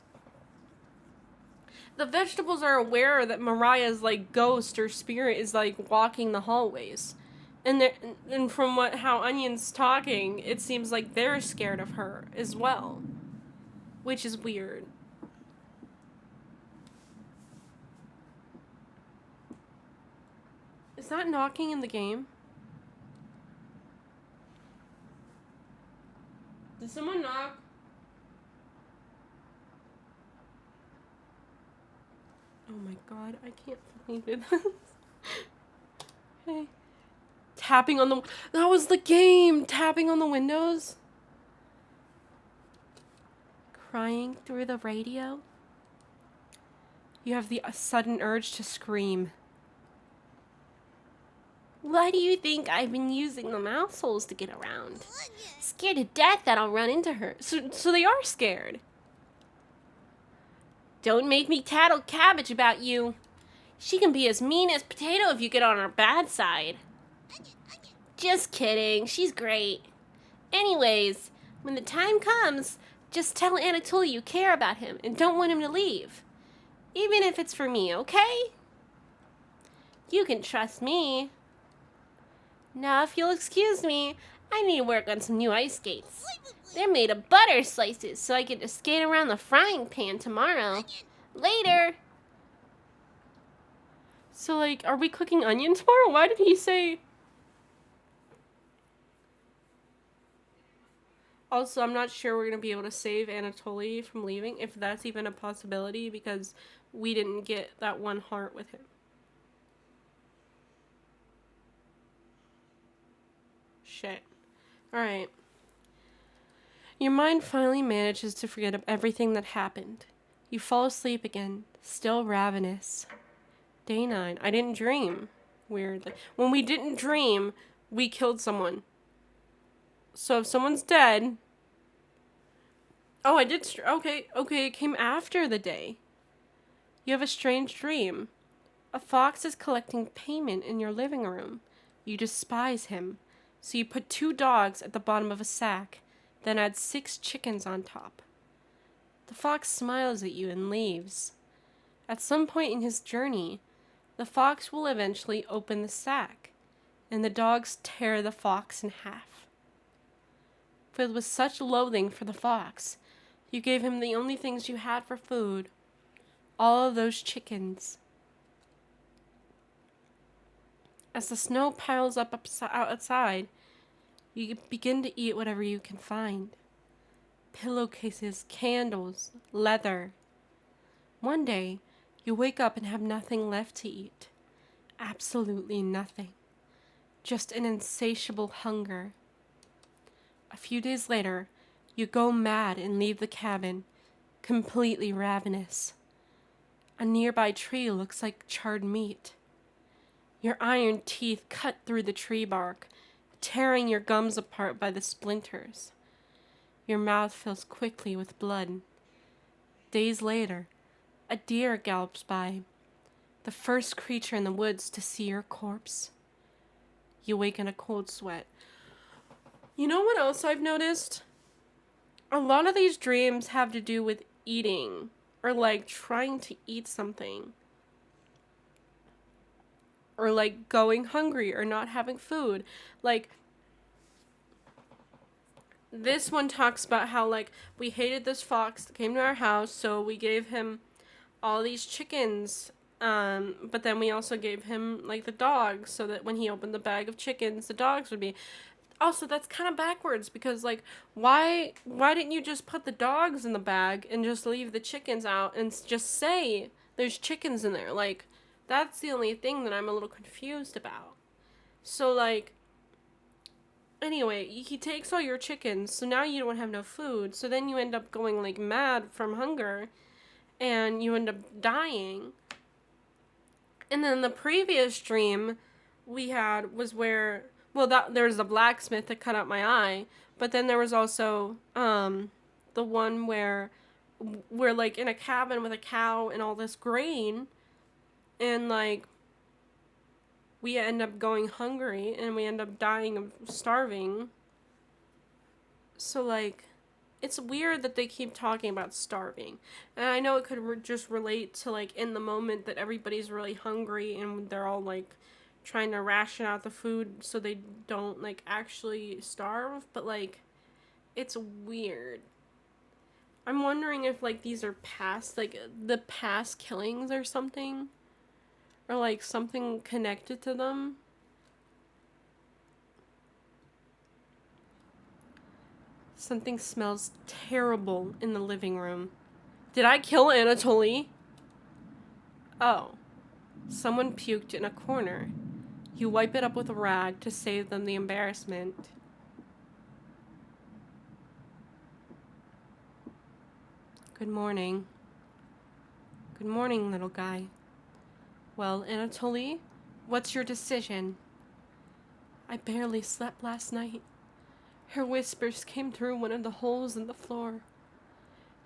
the vegetables are aware that Mariah's, like, ghost or spirit is, like, walking the hallways. And from how Onion's talking, it seems like they're scared of her as well. Which is weird. Is that knocking in the game? Did someone knock? Oh my god, I can't fucking do this. Okay. Tapping on the... That was the game! Tapping on the windows? Crying through the radio? You have the sudden urge to scream. Why do you think I've been using the mouse holes to get around? Scared to death that I'll run into her. So they are scared. Don't make me tattle cabbage about you. She can be as mean as potato if you get on her bad side. Just kidding. She's great. Anyways, when the time comes, just tell Anatoly you care about him and don't want him to leave. Even if it's for me, okay? You can trust me. Now, if you'll excuse me, I need to work on some new ice skates. They're made of butter slices, so I get to skate around the frying pan tomorrow. Later! So, like, are we cooking onion tomorrow? Why did he say... Also, I'm not sure we're going to be able to save Anatoly from leaving, if that's even a possibility, because we didn't get that one heart with him. Shit. Alright. Your mind finally manages to forget everything that happened. You fall asleep again, still ravenous. Day 9. I didn't dream. Weirdly. When we didn't dream, we killed someone. So if someone's dead... Oh, I did... Okay, it came after the day. You have a strange dream. A fox is collecting payment in your living room. You despise him. So you put 2 dogs at the bottom of a sack, then add 6 chickens on top. The fox smiles at you and leaves. At some point in his journey, the fox will eventually open the sack, and the dogs tear the fox in half. Filled with such loathing for the fox, you gave him the only things you had for food, all of those chickens. As the snow piles up outside, you begin to eat whatever you can find. Pillowcases, candles, leather. One day, you wake up and have nothing left to eat. Absolutely nothing. Just an insatiable hunger. A few days later, you go mad and leave the cabin, completely ravenous. A nearby tree looks like charred meat. Your iron teeth cut through the tree bark, tearing your gums apart by the splinters. Your mouth fills quickly with blood. Days later, a deer gallops by. The first creature in the woods to see your corpse. You wake in a cold sweat. You know what else I've noticed? A lot of these dreams have to do with eating or like trying to eat something. Or like going hungry or not having food. Like this one talks about how like we hated this fox that came to our house, so we gave him all these chickens. But then we also gave him like the dogs so that when he opened the bag of chickens, the dogs would be. Also, that's kind of backwards because like why didn't you just put the dogs in the bag and just leave the chickens out and just say there's chickens in there? Like that's the only thing that I'm a little confused about. So like anyway, he takes all your chickens, so now you don't have no food. So then you end up going like mad from hunger and you end up dying. And then the previous dream we had was where, well, there's the blacksmith that cut out my eye, but then there was also the one where we're like in a cabin with a cow and all this grain, and like we end up going hungry and we end up dying of starving. So like it's weird that they keep talking about starving. And I know it could just relate to like in the moment that everybody's really hungry and they're all like trying to ration out the food so they don't like actually starve, but like it's weird. I'm wondering if like these are past, like the past killings or something, or like something connected to them. Something smells terrible in the living room. Did I kill Anatoly? Oh. Someone puked in a corner. You wipe it up with a rag to save them the embarrassment. Good morning. Good morning, little guy. Well, Anatoly, what's your decision? I barely slept last night. Her whispers came through one of the holes in the floor.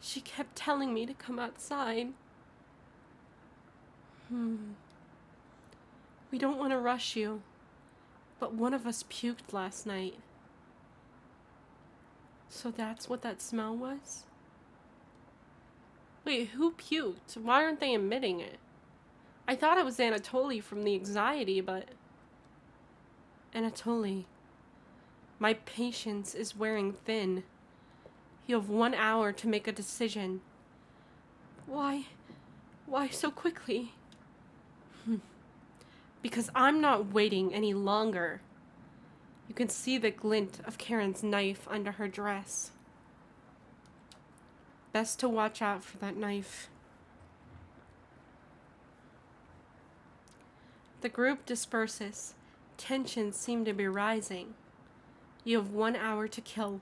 She kept telling me to come outside. We don't want to rush you, but one of us puked last night. So that's what that smell was? Wait, who puked? Why aren't they admitting it? I thought it was Anatoly from the anxiety, but... Anatoly, my patience is wearing thin. You have 1 hour to make a decision. Why so quickly? Because I'm not waiting any longer. You can see the glint of Karen's knife under her dress. Best to watch out for that knife. The group disperses. Tensions seem to be rising. You have 1 hour to kill.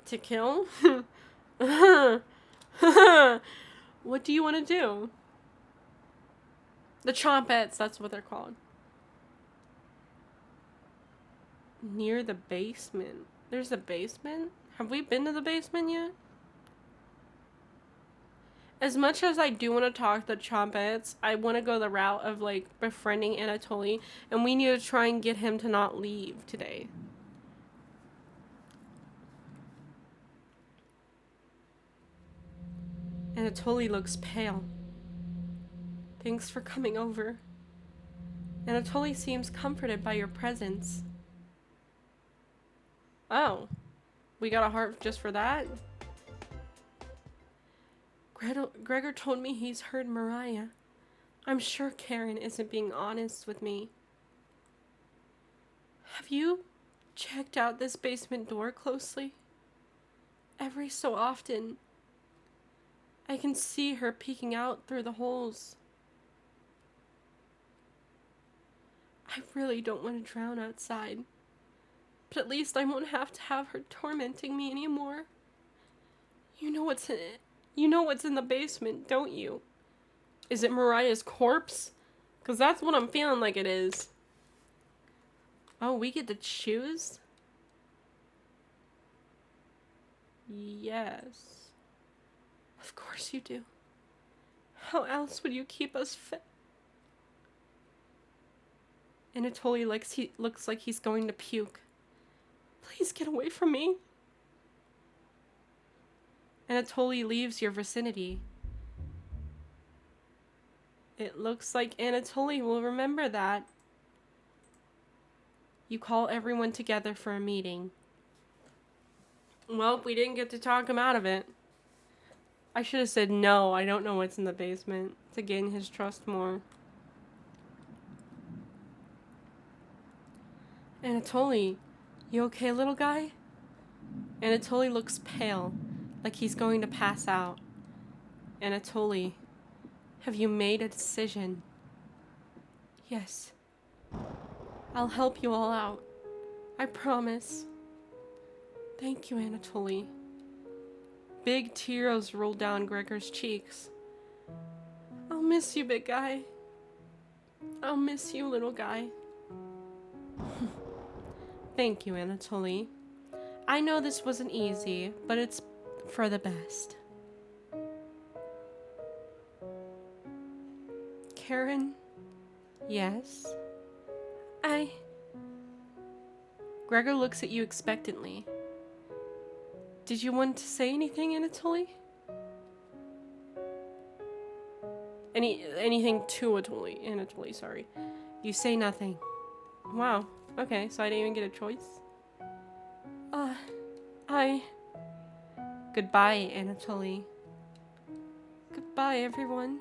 To kill? What do you want to do? The Chompettes, that's what they're called. Near the basement. There's a basement? Have we been to the basement yet? As much as I do want to talk to the Chompettes, I want to go the route of like befriending Anatoly, and we need to try and get him to not leave today. Anatoly looks pale. Thanks for coming over. Anatoly seems comforted by your presence. Oh, we got a heart just for that? Gregor told me he's heard Mariah. I'm sure Karen isn't being honest with me. Have you checked out this basement door closely? Every so often, I can see her peeking out through the holes. I really don't want to drown outside, but at least I won't have to have her tormenting me anymore. You know what's in it. You know what's in the basement, don't you? Is it Mariah's corpse? Because that's what I'm feeling like it is. Oh, we get to choose? Yes. Of course you do. How else would you keep us fed? Anatoly looks like he's going to puke. Please get away from me. Anatoly leaves your vicinity. It looks like Anatoly will remember that. You call everyone together for a meeting. Well, we didn't get to talk him out of it. I should have said no, I don't know what's in the basement, to gain his trust more. Anatoly, you okay, little guy? Anatoly looks pale, like he's going to pass out. Anatoly, have you made a decision? Yes. I'll help you all out. I promise. Thank you, Anatoly. Big tears roll down Gregor's cheeks. I'll miss you, big guy. I'll miss you, little guy. Thank you, Anatoly. I know this wasn't easy, but it's for the best. Karen? Yes? Gregor looks at you expectantly. Did you want to say anything, Anatoly? Anything to Anatoly, sorry. You say nothing. Wow. Okay, so I didn't even get a choice. Goodbye, Anatoly. Goodbye, everyone.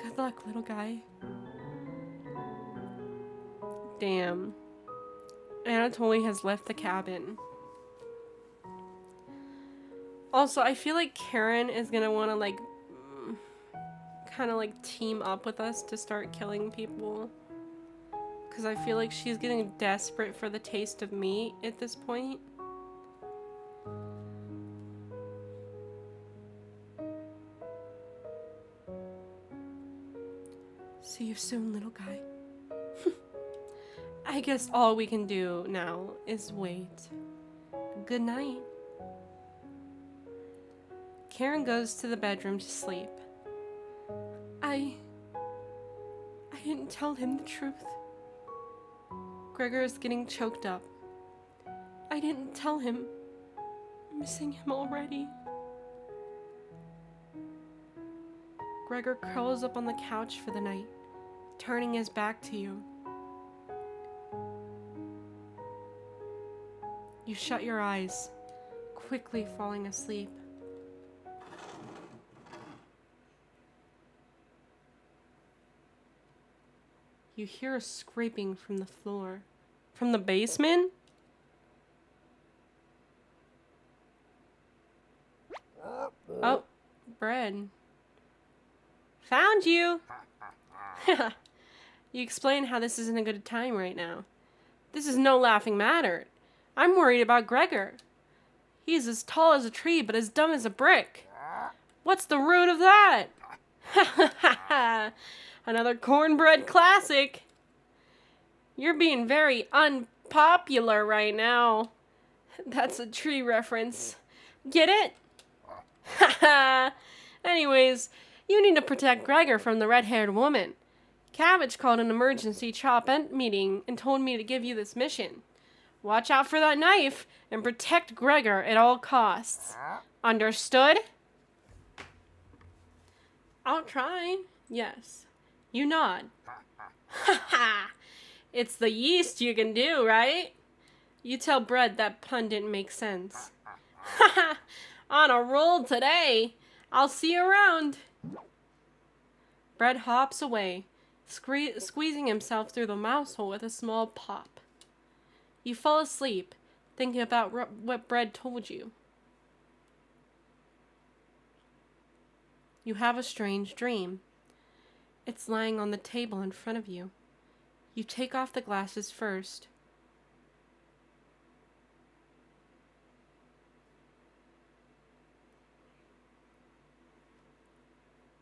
Good luck, little guy. Damn. Anatoly has left the cabin. Also, I feel like Karen is gonna want to, like, kind of, like, team up with us to start killing people. Because I feel like she's getting desperate for the taste of meat at this point. See you soon, little guy. I guess all we can do now is wait. Good night. Karen goes to the bedroom to sleep. I didn't tell him the truth. Gregor is getting choked up. I didn't tell him. I'm missing him already. Gregor curls up on the couch for the night, turning his back to you. You shut your eyes, quickly falling asleep. You hear a scraping from the floor. From the basement? Oh, bread. Found you! You explain how this isn't a good time right now. This is no laughing matter. I'm worried about Gregor. He's as tall as a tree, but as dumb as a brick. What's the root of that? Another cornbread classic. You're being very unpopular right now. That's a tree reference. Get it? Anyways, you need to protect Gregor from the red-haired woman. Cabbage called an emergency chop meeting and told me to give you this mission. Watch out for that knife and protect Gregor at all costs. Understood? I'll try. Yes. You nod. Ha ha! It's the yeast you can do, right? You tell Bread that pun didn't make sense. Ha ha! On a roll today. I'll see you around. Bread hops away, squeezing himself through the mouse hole with a small pop. You fall asleep, thinking about what Bread told you. You have a strange dream. It's lying on the table in front of you. You take off the glasses first.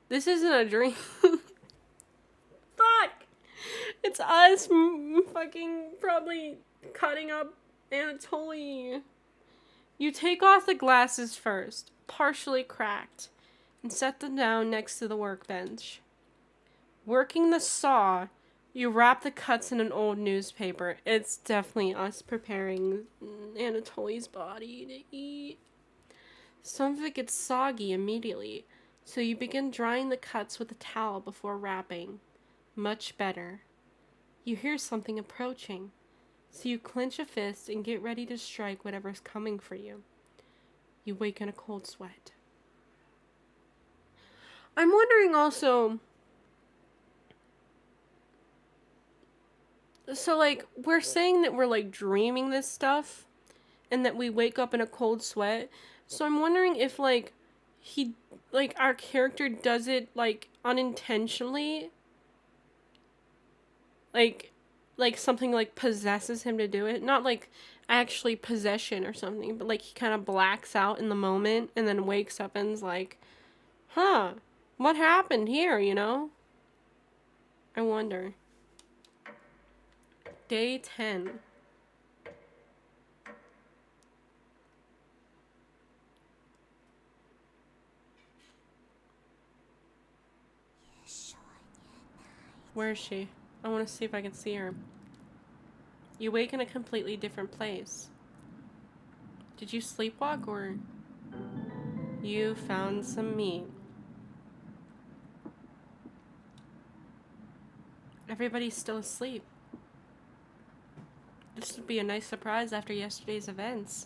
This isn't a dream. Fuck! It's us fucking probably cutting up Anatoly. You take off the glasses first, partially cracked, and set them down next to the workbench. Working the saw You wrap the cuts in an old newspaper. It's definitely us preparing Anatoly's body to eat. Some of it gets soggy immediately, so you begin drying the cuts with a towel before wrapping. Much better. You hear something approaching, so you clench a fist and get ready to strike whatever's coming for you. You wake in a cold sweat. I'm wondering also, so like, we're saying that we're like dreaming this stuff and that we wake up in a cold sweat. So I'm wondering if like our character does it like unintentionally, like something like possesses him to do it, not like actually possession or something, but like he kind of blacks out in the moment and then wakes up and's like, huh, what happened here, you know? I wonder. Day 10. Where is she? I want to see if I can see her. You wake in a completely different place. Did you sleepwalk or you found some meat? Everybody's still asleep. This would be a nice surprise after yesterday's events.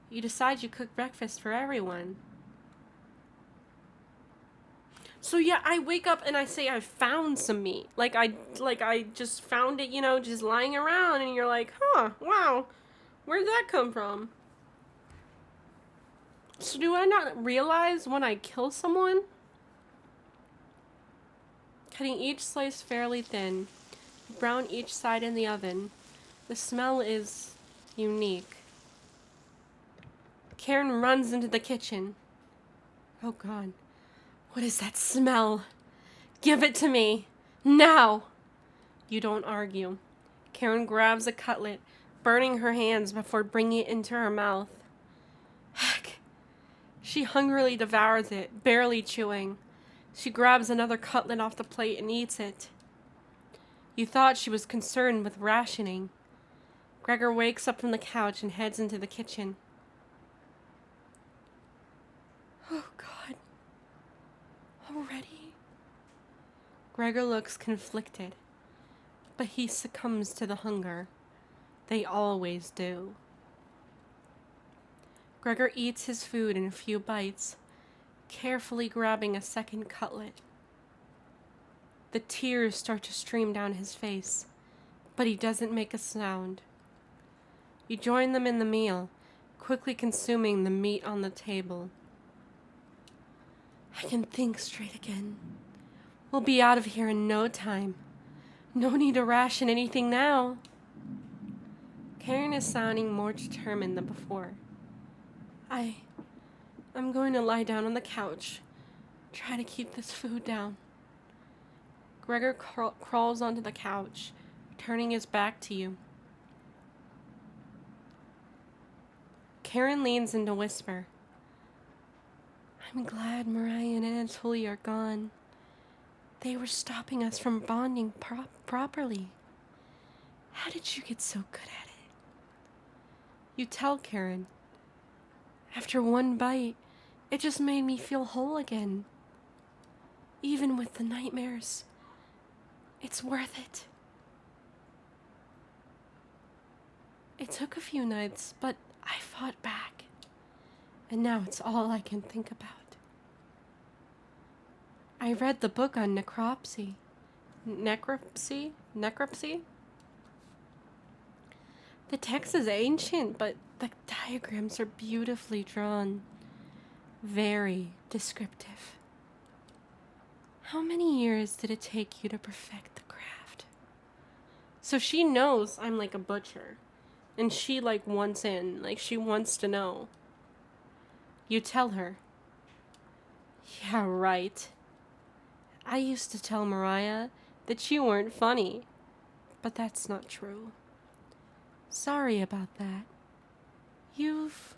You decide you cook breakfast for everyone. So yeah, I wake up and I say I found some meat. Like I just found it, you know, just lying around, and you're like, huh, wow, where'd that come from? So do I not realize when I kill someone? Cutting each slice fairly thin, brown each side in the oven. The smell is unique. Karen runs into the kitchen. Oh God, what is that smell? Give it to me, now! You don't argue. Karen grabs a cutlet, burning her hands before bringing it into her mouth. Heck! She hungrily devours it, barely chewing. She grabs another cutlet off the plate and eats it. You thought she was concerned with rationing. Gregor wakes up from the couch and heads into the kitchen. Oh God. Already? Gregor looks conflicted, but he succumbs to the hunger. They always do. Gregor eats his food in a few bites, carefully grabbing a second cutlet. The tears start to stream down his face, but he doesn't make a sound. You join them in the meal, quickly consuming the meat on the table. I can think straight again. We'll be out of here in no time. No need to ration anything now. Karen is sounding more determined than before. I'm going to lie down on the couch. Try to keep this food down. Gregor crawls onto the couch, turning his back to you. Karen leans in to whisper. I'm glad Mariah and Anatoly are gone. They were stopping us from bonding properly. How did you get so good at it? You tell Karen. After one bite, it just made me feel whole again. Even with the nightmares, it's worth it. It took a few nights, but I fought back. And now it's all I can think about. I read the book on necropsy. Necropsy? The text is ancient, but the diagrams are beautifully drawn. Very descriptive. How many years did it take you to perfect the craft? So she knows I'm like a butcher. And she like wants in. Like she wants to know. You tell her. Yeah, right. I used to tell Mariah that you weren't funny. But that's not true. Sorry about that. You've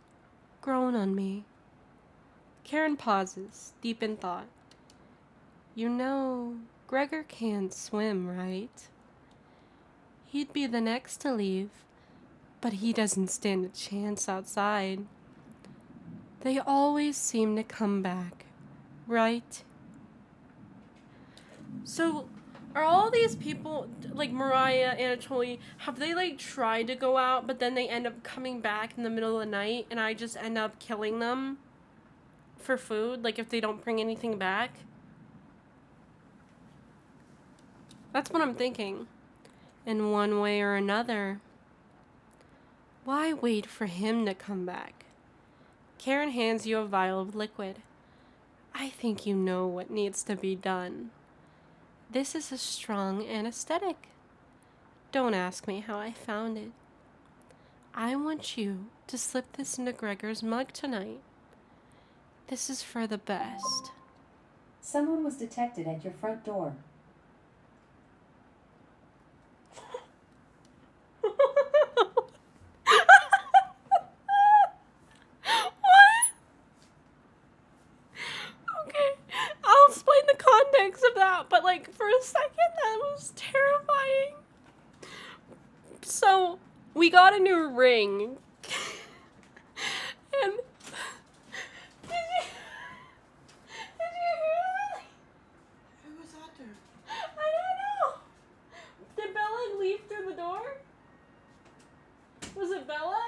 grown on me. Karen pauses, deep in thought. You know, Gregor can't swim, right? He'd be the next to leave, but he doesn't stand a chance outside. They always seem to come back, right? So, are all these people, like Mariah, Anatoly, have they, like, tried to go out, but then they end up coming back in the middle of the night, and I just end up killing them for food, like, if they don't bring anything back? That's what I'm thinking. In one way or another. Why wait for him to come back? Karen hands you a vial of liquid. I think you know what needs to be done. This is a strong anesthetic. Don't ask me how I found it. I want you to slip this into Gregor's mug tonight. This is for the best. Someone was detected at your front door. I'll explain the context of that, but like for a second that was terrifying. So we got a new ring. And did you hear that? Who was out there? I don't know. Did Bella leave through the door? Was it Bella?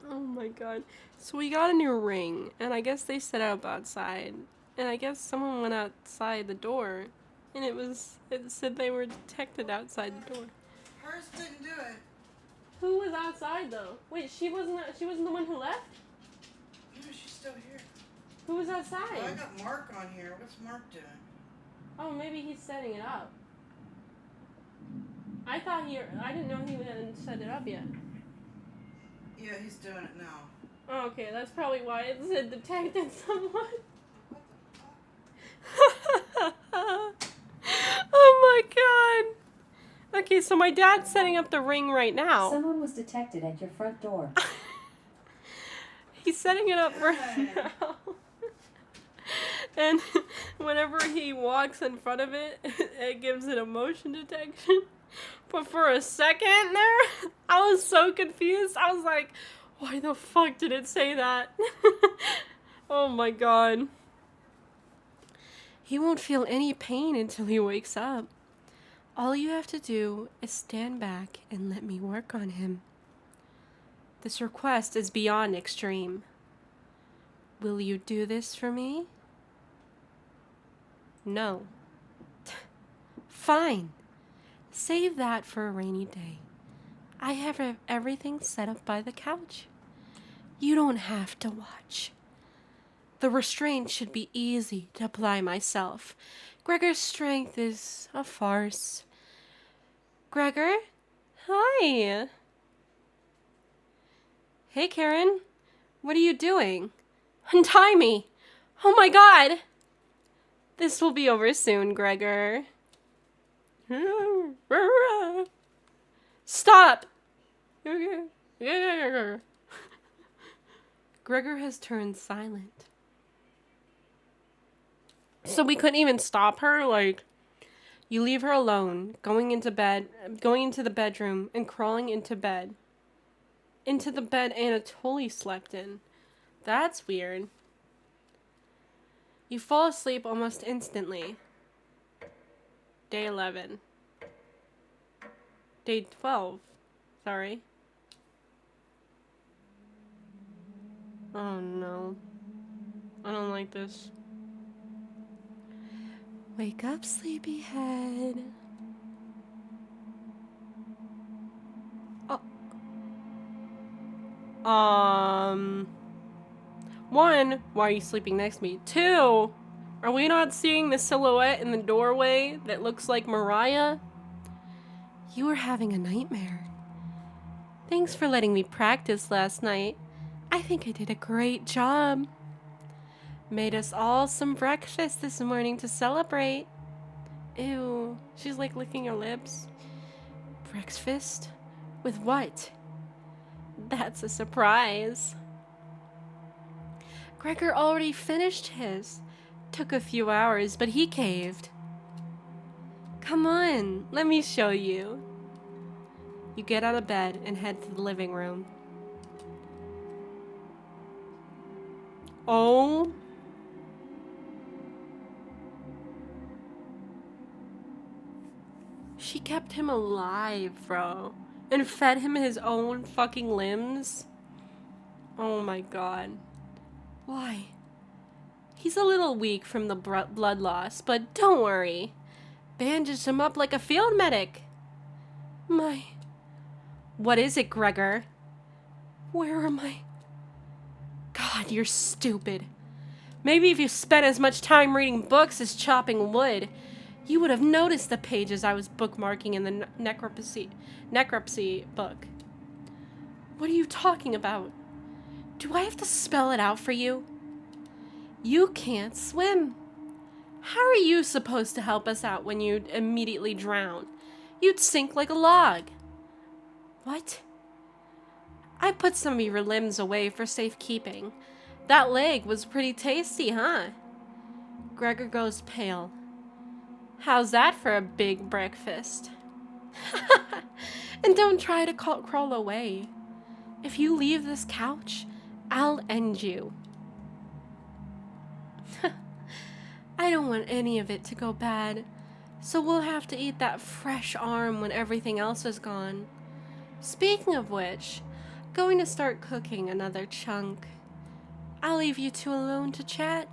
Oh my god. So we got a new ring, and I guess they set up outside. And I guess someone went outside the door, and it said they were detected outside the door. Hers didn't do it. Who was outside though? Wait, she wasn't the one who left? No, she's still here. Who was Oh, I outside? got Mark on here. What's Mark doing? Oh, maybe he's setting it up. I didn't know he hadn't set it up yet. Yeah, he's doing it now. Oh, okay, that's probably why it said detected someone. What the fuck? Oh my god. Okay, so my dad's setting up the ring right now. Someone was detected at your front door. He's setting it up right Good. now. And whenever he walks in front of it, it gives it a motion detection. But for a second there, I was so confused. I was like, why the fuck did it say that? Oh my god. He won't feel any pain until he wakes up. All you have to do is stand back and let me work on him. This request is beyond extreme. Will you do this for me? No. Fine. Save that for a rainy day. I have everything set up by the couch. You don't have to watch. The restraint should be easy to apply myself. Gregor's strength is a farce. Gregor? Hi. Hey, Karen. What are you doing? Untie me. Oh my god. This will be over soon, Gregor. Stop! Gregor has turned silent. So we couldn't even stop her? Like, you leave her alone, going into the bedroom, and crawling into bed. Into the bed Anatoly slept in. That's weird. You fall asleep almost instantly. Day 11. Day 12. Sorry. Oh no. I don't like this. Wake up, sleepyhead. One, why are you sleeping next to me? Two, are we not seeing the silhouette in the doorway that looks like Mariah? You were having a nightmare. Thanks for letting me practice last night. I think I did a great job. Made us all some breakfast this morning to celebrate. Ew, she's like licking her lips. Breakfast? With what? That's a surprise. Gregor already finished his. Took a few hours, but he caved. Come on, let me show you. You get out of bed and head to the living room. Oh. She kept him alive, bro. And fed him his own fucking limbs. Oh my god. Why? He's a little weak from the blood loss, but don't worry. Bandaged him up like a field medic. My... What is it, Gregor? Where am I? God, you're stupid. Maybe if you spent as much time reading books as chopping wood, you would have noticed the pages I was bookmarking in the necropsy book. What are you talking about? Do I have to spell it out for you? You can't swim. How are you supposed to help us out when you'd immediately drown? You'd sink like a log. What? I put some of your limbs away for safekeeping. That leg was pretty tasty, huh? Gregor goes pale. How's that for a big breakfast? And don't try to crawl away. If you leave this couch, I'll end you. I don't want any of it to go bad, so we'll have to eat that fresh arm when everything else is gone. Speaking of which, going to start cooking another chunk. I'll leave you two alone to chat.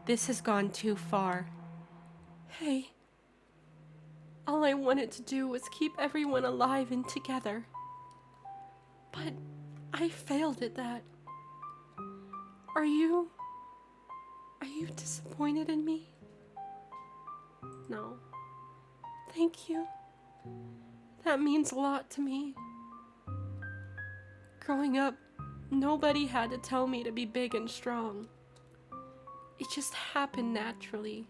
This has gone too far. Hey, all I wanted to do was keep everyone alive and together. But I failed at that. Are you disappointed in me? No. Thank you. That means a lot to me. Growing up, nobody had to tell me to be big and strong. It just happened naturally.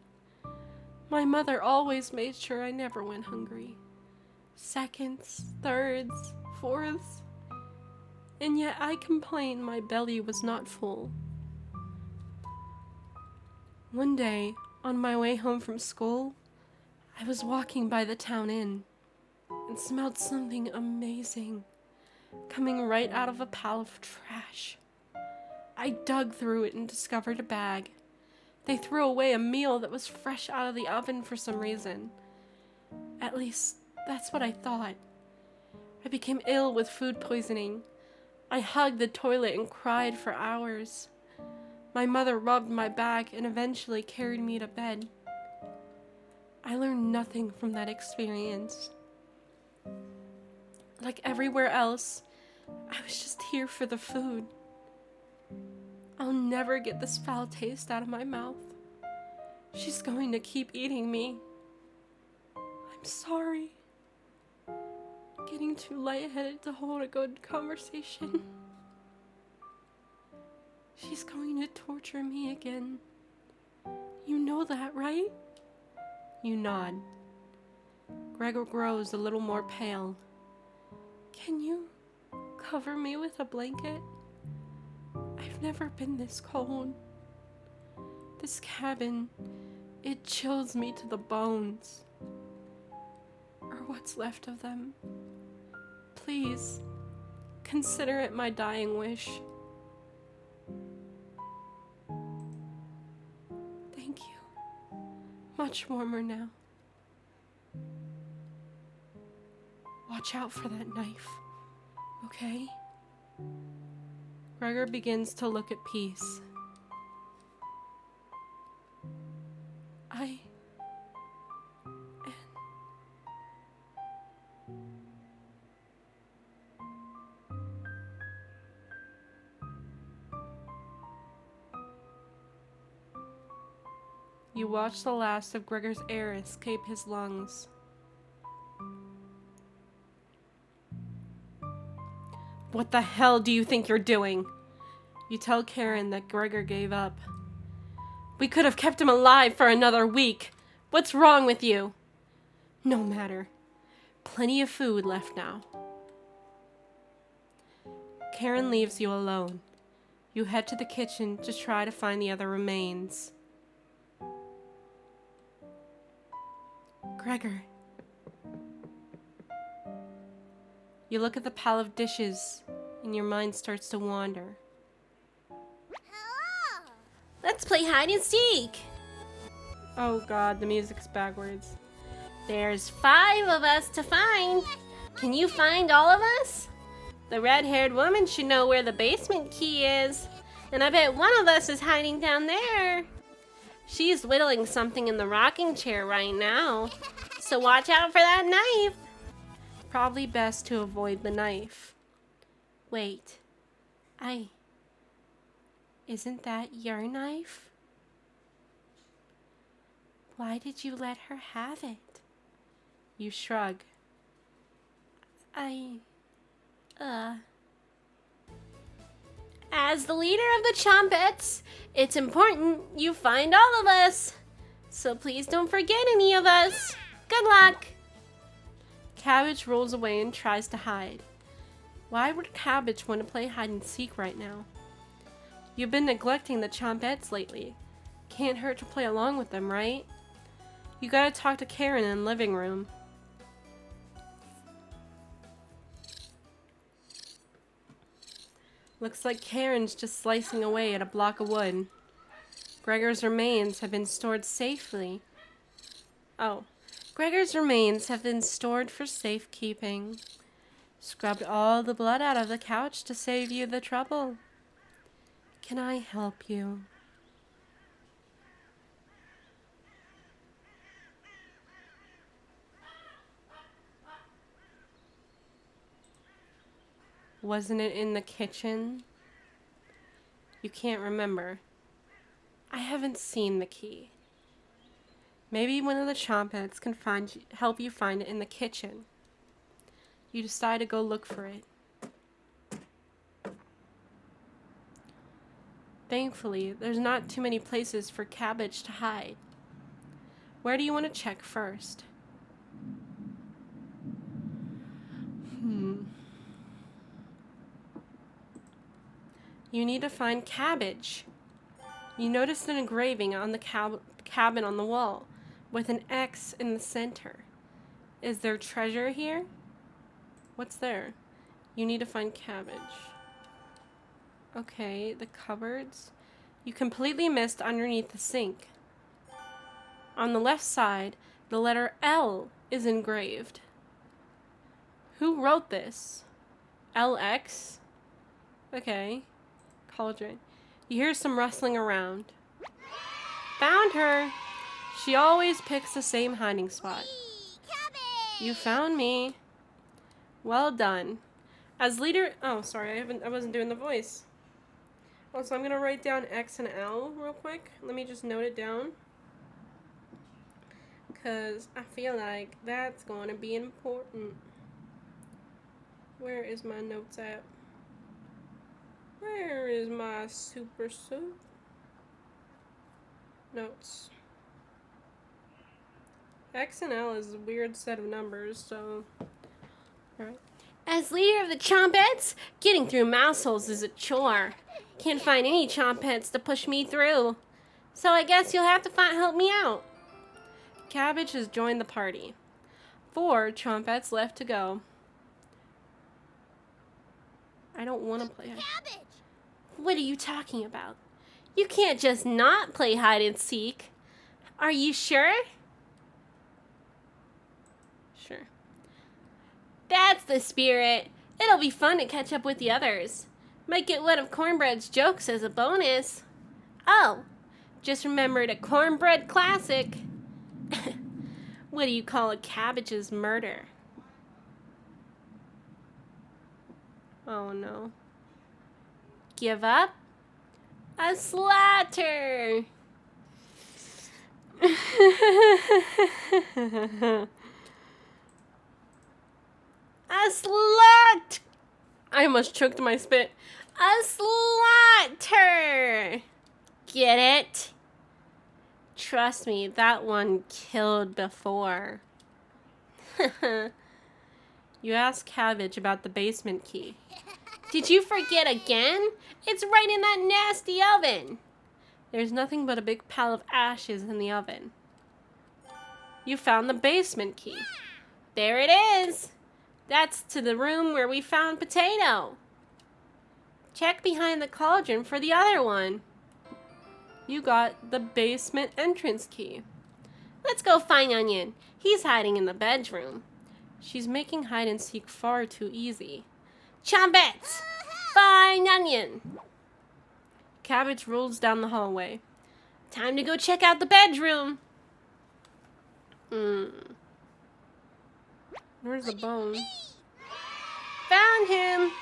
My mother always made sure I never went hungry. Seconds, thirds, fourths. And yet I complained my belly was not full. One day, on my way home from school, I was walking by the town inn and smelled something amazing coming right out of a pile of trash. I dug through it and discovered a bag. They threw away a meal that was fresh out of the oven for some reason. At least, that's what I thought. I became ill with food poisoning. I hugged the toilet and cried for hours. My mother rubbed my back and eventually carried me to bed. I learned nothing from that experience. Like everywhere else, I was just here for the food. I'll never get this foul taste out of my mouth. She's going to keep eating me. I'm sorry. Getting too lightheaded to hold a good conversation. She's going to torture me again. You know that, right? You nod. Gregor grows a little more pale. Can you cover me with a blanket? I've never been this cold. This cabin, it chills me to the bones. Or what's left of them. Please, consider it my dying wish. Thank you. Much warmer now. Watch out for that knife, okay? Gregor begins to look at peace. You watch the last of Gregor's air escape his lungs. What the hell do you think you're doing? You tell Karen that Gregor gave up. We could have kept him alive for another week. What's wrong with you? No matter. Plenty of food left now. Karen leaves you alone. You head to the kitchen to try to find the other remains. Gregor. You look at the pile of dishes, and your mind starts to wander. Let's play hide and seek. Oh god, the music's backwards. There's 5 of us to find. Can you find all of us? The red-haired woman should know where the basement key is. And I bet one of us is hiding down there. She's whittling something in the rocking chair right now. So watch out for that knife. Probably best to avoid the knife. Wait. Isn't that your knife? Why did you let her have it? You shrug. As the leader of the Chompettes, it's important you find all of us. So please don't forget any of us. Good luck. Cabbage rolls away and tries to hide. Why would Cabbage want to play hide and seek right now? You've been neglecting the Chompettes lately. Can't hurt to play along with them, right? You gotta talk to Karen in the living room. Looks like Karen's just slicing away at a block of wood. Gregor's remains have been stored safely. Oh. Gregor's remains have been stored for safekeeping. Scrubbed all the blood out of the couch to save you the trouble. Can I help you? Wasn't it in the kitchen? You can't remember. I haven't seen the key. Maybe one of the Chompettes can help you find it in the kitchen. You decide to go look for it. Thankfully, there's not too many places for Cabbage to hide. Where do you want to check first? You need to find Cabbage. You noticed an engraving on the cabin on the wall, with an X in the center. Is there treasure here? What's there? You need to find Cabbage. Okay, the cupboards. You completely missed underneath the sink. On the left side, the letter L is engraved. Who wrote this? LX? Okay. Cauldron. You hear some rustling around. Found her! She always picks the same hiding spot. You found me. Well done. As leader... Oh, sorry, I wasn't doing the voice. Oh, so I'm gonna write down X and L real quick. Let me just note it down. Because I feel like that's going to be important. Where is my notes at? Where is my super soup? Notes. X and L is a weird set of numbers, so... Alright. As leader of the Chompettes, getting through mouse holes is a chore. Can't find any Chompettes to push me through. So I guess you'll have to help me out. Cabbage has joined the party. 4 Chompettes left to go. I don't want to play Cabbage! What are you talking about? You can't just not play hide and seek. Are you sure? Sure. That's the spirit. It'll be fun to catch up with the others. Might get one of Cornbread's jokes as a bonus. Oh, just remembered a cornbread classic. What do you call a cabbage's murder? Oh no. Give up? A slatter! A slut! I almost choked my spit. A slaughter! Get it? Trust me, that one killed before. You asked Cabbage about the basement key. Did you forget again? It's right in that nasty oven. There's nothing but a big pile of ashes in the oven. You found the basement key. There it is. That's to the room where we found Potato. Check behind the cauldron for the other one. You got the basement entrance key. Let's go find Onion. He's hiding in the bedroom. She's making hide and seek far too easy. Chompettes! Find Onion. Cabbage rolls down the hallway. Time to go check out the bedroom. Where's the bone? Found him.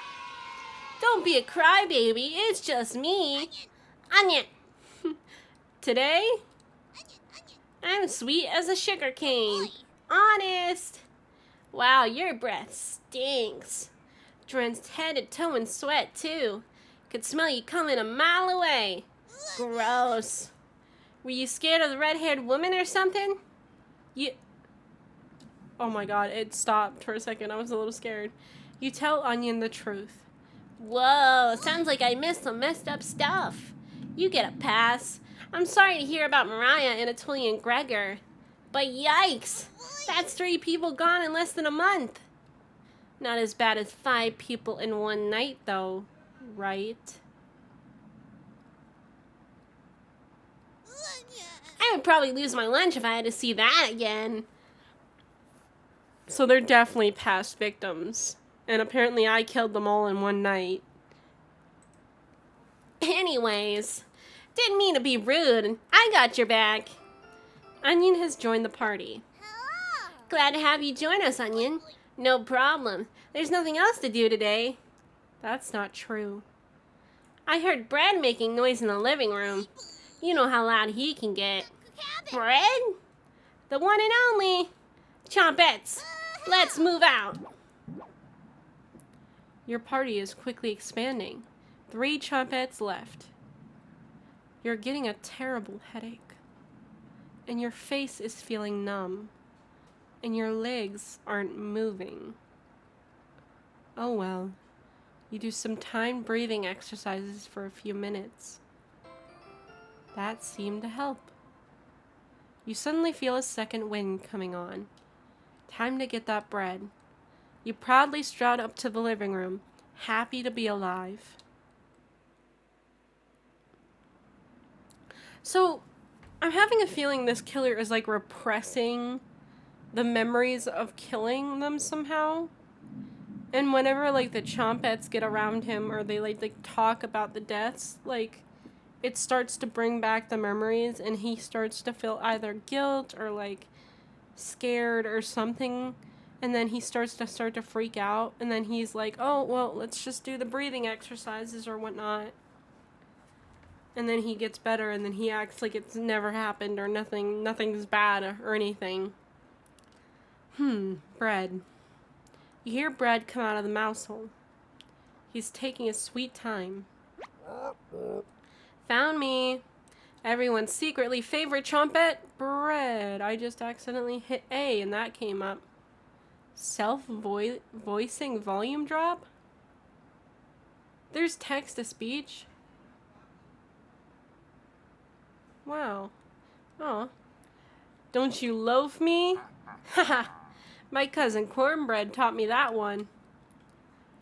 Don't be a crybaby. It's just me. Onion. Today? I'm sweet as a sugar cane. Honest. Wow, your breath stinks. Drenched head to toe in sweat, too. Could smell you coming a mile away. Gross. Were you scared of the red-haired woman or something? Oh my god, it stopped for a second. I was a little scared. You tell Onion the truth. Whoa, sounds like I missed some messed up stuff. You get a pass. I'm sorry to hear about Mariah, Anatoly, and Gregor. But yikes! That's 3 people gone in less than a month. Not as bad as 5 people in one night, though, right? I would probably lose my lunch if I had to see that again. So they're definitely past victims. And apparently I killed them all in one night. Anyways, didn't mean to be rude. I got your back. Onion has joined the party. Glad to have you join us, Onion. No problem. There's nothing else to do today. That's not true. I heard Brad making noise in the living room. You know how loud he can get. Brad? The one and only. Chompettes, let's move out. Your party is quickly expanding. 3 chompettes left. You're getting a terrible headache. And your face is feeling numb. And your legs aren't moving. Oh well. You do some timed breathing exercises for a few minutes. That seemed to help. You suddenly feel a second wind coming on. Time to get that bread. You proudly strut up to the living room, happy to be alive. So, I'm having a feeling this killer is like repressing the memories of killing them somehow. And whenever like the chompettes get around him or they like talk about the deaths, like it starts to bring back the memories and he starts to feel either guilt or like scared or something, and then he starts to freak out, and then he's like, oh well, let's just do the breathing exercises or whatnot, and then he gets better, and then he acts like it's never happened or nothing's bad or anything. Bread. You hear Bread come out of the mouse hole. He's taking his sweet time. Found me. Everyone's secretly favorite chompette, Bread. I just accidentally hit A and that came up. Self-voicing volume drop? There's text-to-speech. Wow. Oh. Don't you loaf me? Haha. My cousin Cornbread taught me that one.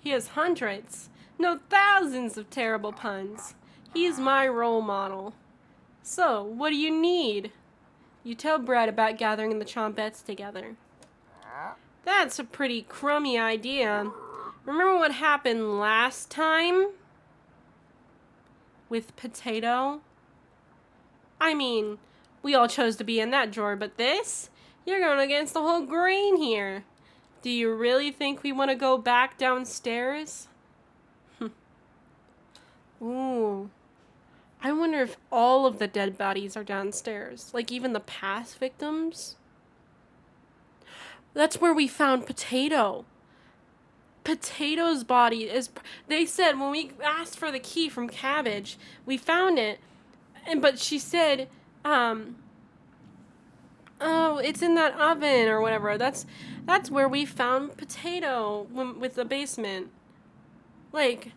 He has hundreds, no thousands of terrible puns. He's my role model. So, what do you need? You tell Bread about gathering the chompettes together. That's a pretty crummy idea. Remember what happened last time? With Potato? I mean, we all chose to be in that drawer, but this? You're going against the whole grain here. Do you really think we want to go back downstairs? Ooh. I wonder if all of the dead bodies are downstairs. Like even the past victims? That's where we found Potato. Potato's body is... They said when we asked for the key from Cabbage, we found it. But she said, oh, it's in that oven or whatever. That's where we found Potato with the basement. Like,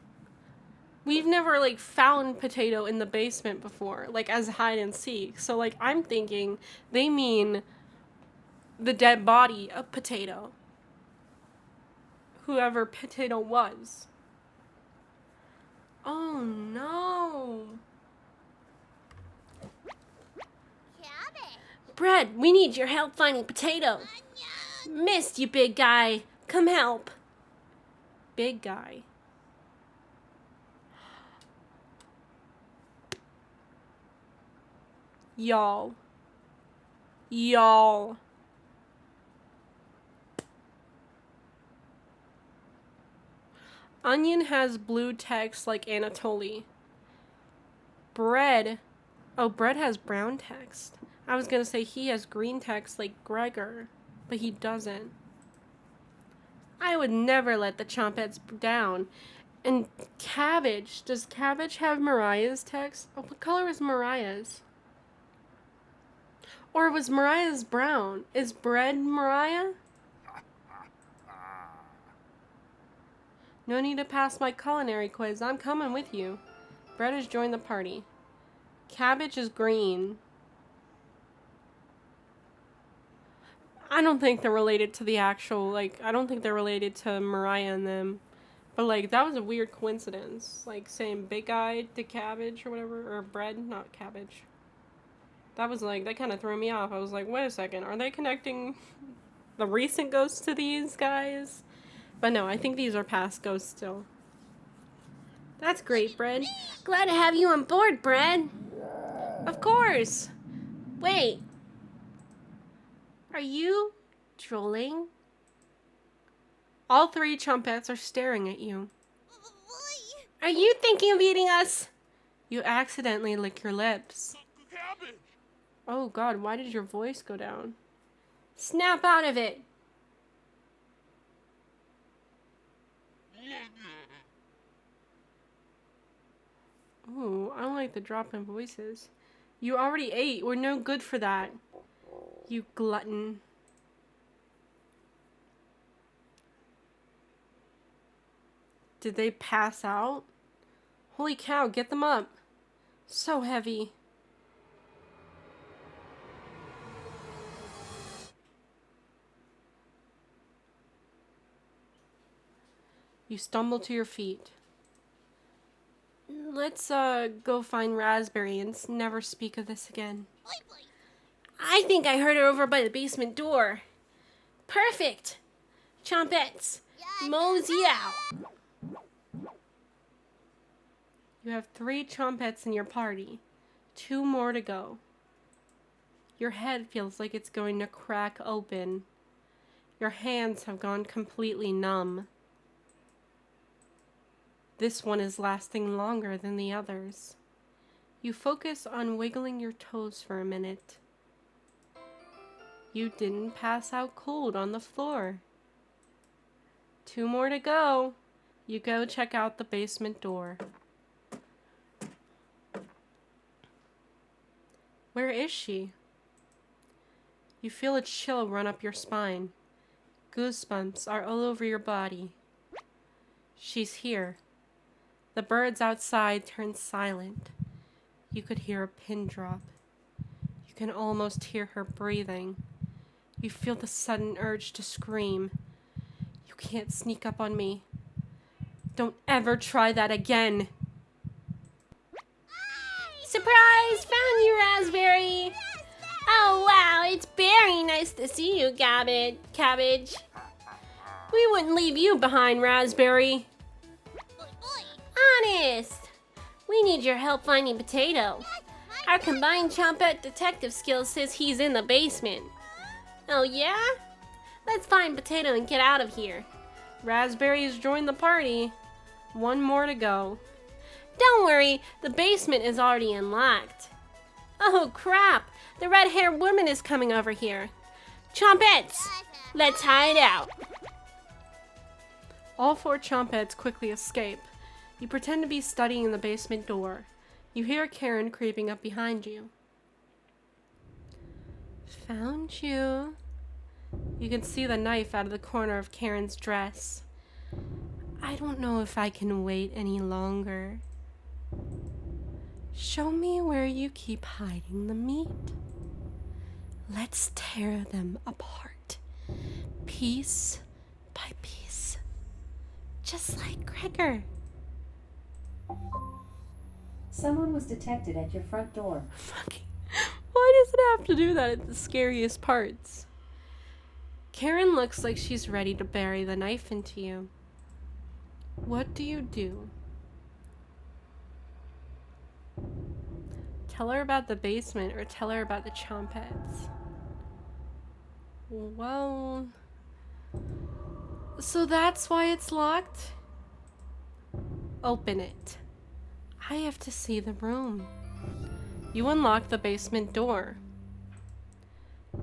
we've never, like, found Potato in the basement before, like, as hide and seek. So, like, I'm thinking they mean the dead body of Potato. Whoever Potato was. Oh, no. Bread, we need your help finding Potato. Missed you, big guy. Come help. Big guy. Y'all. Y'all. Onion has blue text like Anatoly. Bread. Oh, Bread has brown text. I was gonna say he has green text like Gregor, but he doesn't. I would never let the Chompettes down. And Cabbage. Does Cabbage have Mariah's text? Oh, what color is Mariah's? Or was Mariah's brown? Is Bread Mariah? No need to pass my culinary quiz. I'm coming with you. Bread has joined the party. Cabbage is green. I don't think they're related to the actual, like, I don't think they're related to Mariah and them. But, like, that was a weird coincidence. Like, saying big eye to Cabbage or whatever. Or Bread, not Cabbage. That was, like, that kind of threw me off. I was like, wait a second. Are they connecting the recent ghosts to these guys? But no, I think these are past ghosts still. That's great, Bread. Glad to have you on board, Bread. Of course. Wait. Are you trolling? All three Chompettes are staring at you. Are you thinking of eating us? You accidentally lick your lips. Oh God, why did your voice go down? Snap out of it. Ooh, I don't like the drop in voices. You already ate. We're no good for that. You glutton. Did they pass out? Holy cow, get them up. So heavy. You stumble to your feet. Let's go find Raspberry and never speak of this again. I think I heard her over by the basement door. Perfect. Chompettes, mosey out. You have 3 Chompettes in your party. 2 more to go. Your head feels like it's going to crack open. Your hands have gone completely numb. This one is lasting longer than the others. You focus on wiggling your toes for a minute. You didn't pass out cold on the floor. 2 more to go. You go check out the basement door. Where is she? You feel a chill run up your spine. Goosebumps are all over your body. She's here. The birds outside turn silent. You could hear a pin drop. You can almost hear her breathing. You feel the sudden urge to scream. You can't sneak up on me. Don't ever try that again. Surprise! Found you, Raspberry. Oh, wow. It's very nice to see you, Cabbage. We wouldn't leave you behind, Raspberry. Honest. We need your help finding Potato. Our combined Chompette detective skills says he's in the basement. Oh, yeah? Let's find Potato and get out of here. Raspberry's joined the party. 1 more to go. Don't worry, the basement is already unlocked. Oh, crap. The red-haired woman is coming over here. Chompettes, let's hide out. All 4 Chompettes quickly escape. You pretend to be studying the basement door. You hear Karen creeping up behind you. Found you. You can see the knife out of the corner of Karen's dress. I don't know if I can wait any longer. Show me where you keep hiding the meat. Let's tear them apart, piece by piece, just like Gregor. Someone was detected at your front door. Fucking, why does it have to do that at the scariest parts? Karen looks like she's ready to bury the knife into you. What do you do? Tell her about the basement or tell her about the Chompets. Well, so that's why it's locked? Open it. I have to see the room. You unlock the basement door.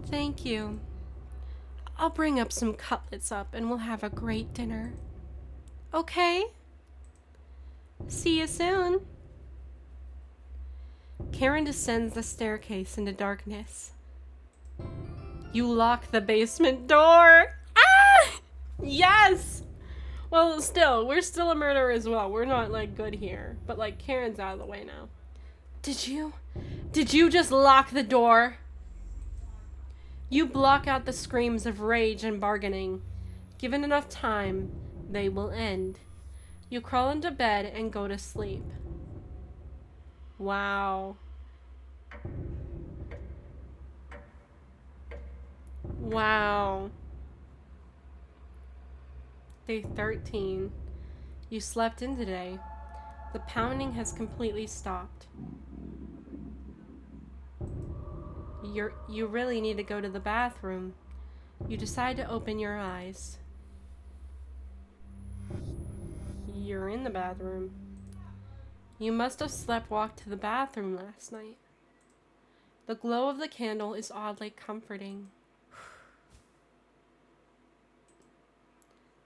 Thank you. I'll bring up some cutlets up and we'll have a great dinner. Okay? See you soon. Karen descends the staircase into darkness. You lock the basement door. Ah! Yes! Well, still, we're still a murderer as well. We're not, like, good here. But, like, Karen's out of the way now. Did you just lock the door? You block out the screams of rage and bargaining. Given enough time, they will end. You crawl into bed and go to sleep. Wow. Wow. Day 13. You slept in today. The pounding has completely stopped. You really need to go to the bathroom. You decide to open your eyes. You're in the bathroom. You must have sleptwalked to the bathroom last night. The glow of the candle is oddly comforting.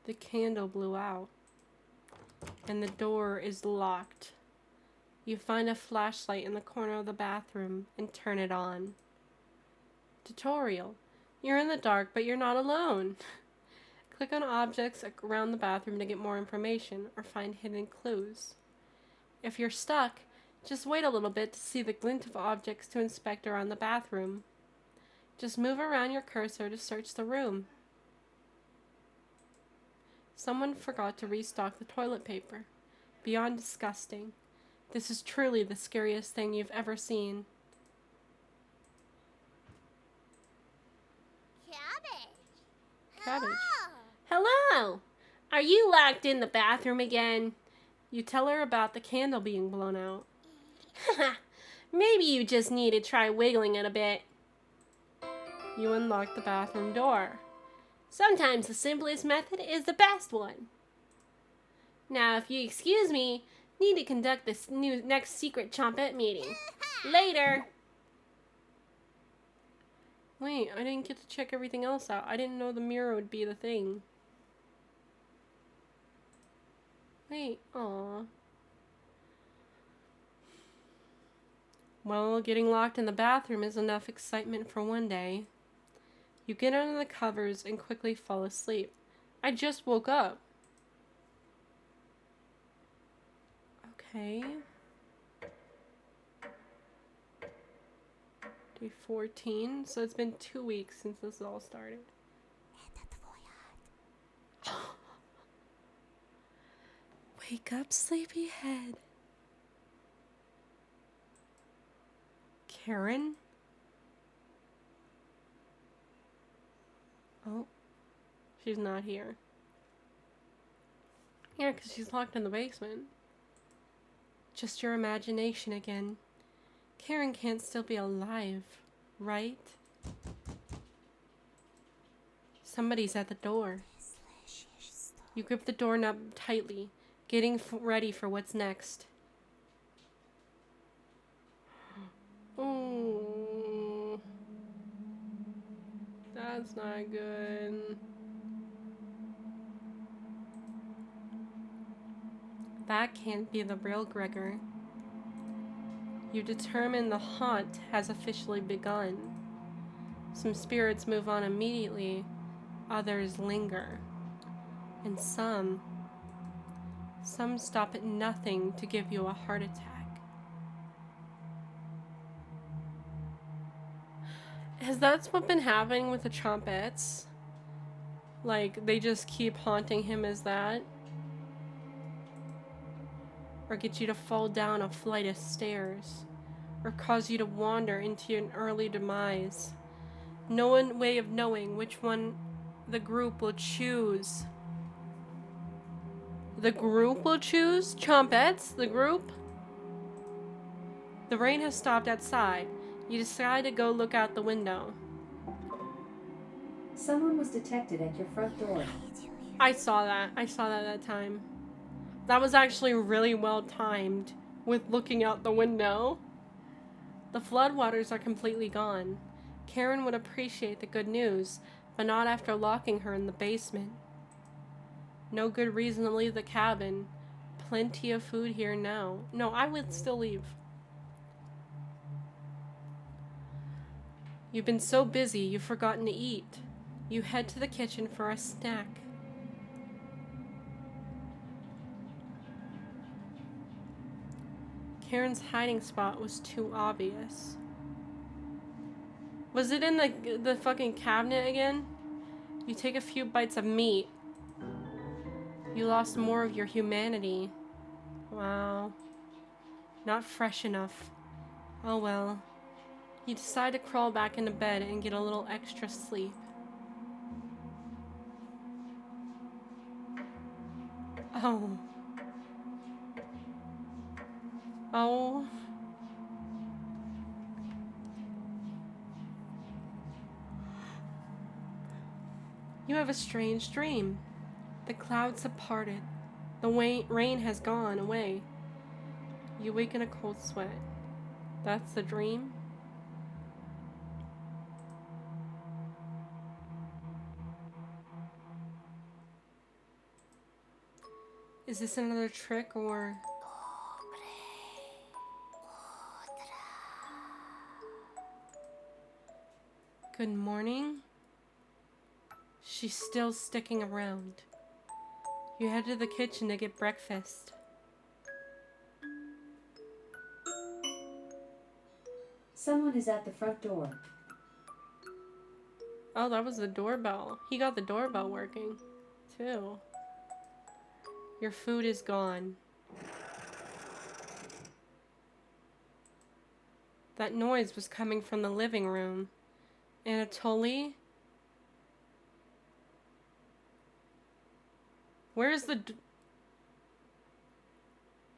The candle blew out, and the door is locked. You find a flashlight in the corner of the bathroom and turn it on. Tutorial. You're in the dark, but you're not alone. Click on objects around the bathroom to get more information or find hidden clues. If you're stuck, just wait a little bit to see the glint of objects to inspect around the bathroom. Just move around your cursor to search the room. Someone forgot to restock the toilet paper. Beyond disgusting. This is truly the scariest thing you've ever seen. Cabbage. Hello! Are you locked in the bathroom again? You tell her about the candle being blown out. Maybe you just need to try wiggling it a bit. You unlock the bathroom door. Sometimes the simplest method is the best one. Now, if you excuse me, need to conduct this next secret Chompette meeting. Later! Wait, I didn't get to check everything else out. I didn't know the mirror would be the thing. Wait, aw. Well, getting locked in the bathroom is enough excitement for one day. You get under the covers and quickly fall asleep. I just woke up. Okay. Day 14. So it's been 2 weeks since this all started. Wake up, sleepyhead. Karen? Oh, she's not here. Yeah, because she's locked in the basement. Just your imagination again. Karen can't still be alive, right? Somebody's at the door. You grip the doorknob tightly, getting ready for what's next. Oh, that's not good. That can't be the real Gregor. You determine the haunt has officially begun. Some spirits move on immediately, others linger, and some Some stop at nothing to give you a heart attack. Has that what been happening with the Chompettes? Like, they just keep haunting him as that? Or get you to fall down a flight of stairs? Or cause you to wander into an early demise? No one way of knowing which one the group will choose. The group will choose? Chompettes? The group? The rain has stopped outside. You decide to go look out the window. Someone was detected at your front door. I saw that. I saw that time. That was actually really well timed with looking out the window. The floodwaters are completely gone. Karen would appreciate the good news, but not after locking her in the basement. No good reason to leave the cabin. Plenty of food here now. No, I would still leave. You've been so busy, you've forgotten to eat. You head to the kitchen for a snack. Karen's hiding spot was too obvious. Was it in the fucking cabinet again? You take a few bites of meat. You lost more of your humanity. Wow. Not fresh enough. Oh well. You decide to crawl back into bed and get a little extra sleep. Oh. Oh. You have a strange dream. The clouds have parted. The rain has gone away. You wake in a cold sweat. That's the dream? Is this another trick or... Good morning? She's still sticking around. You head to the kitchen to get breakfast. Someone is at the front door. Oh, that was the doorbell. He got the doorbell working, too. Your food is gone. That noise was coming from the living room. Anatoly? Where's the...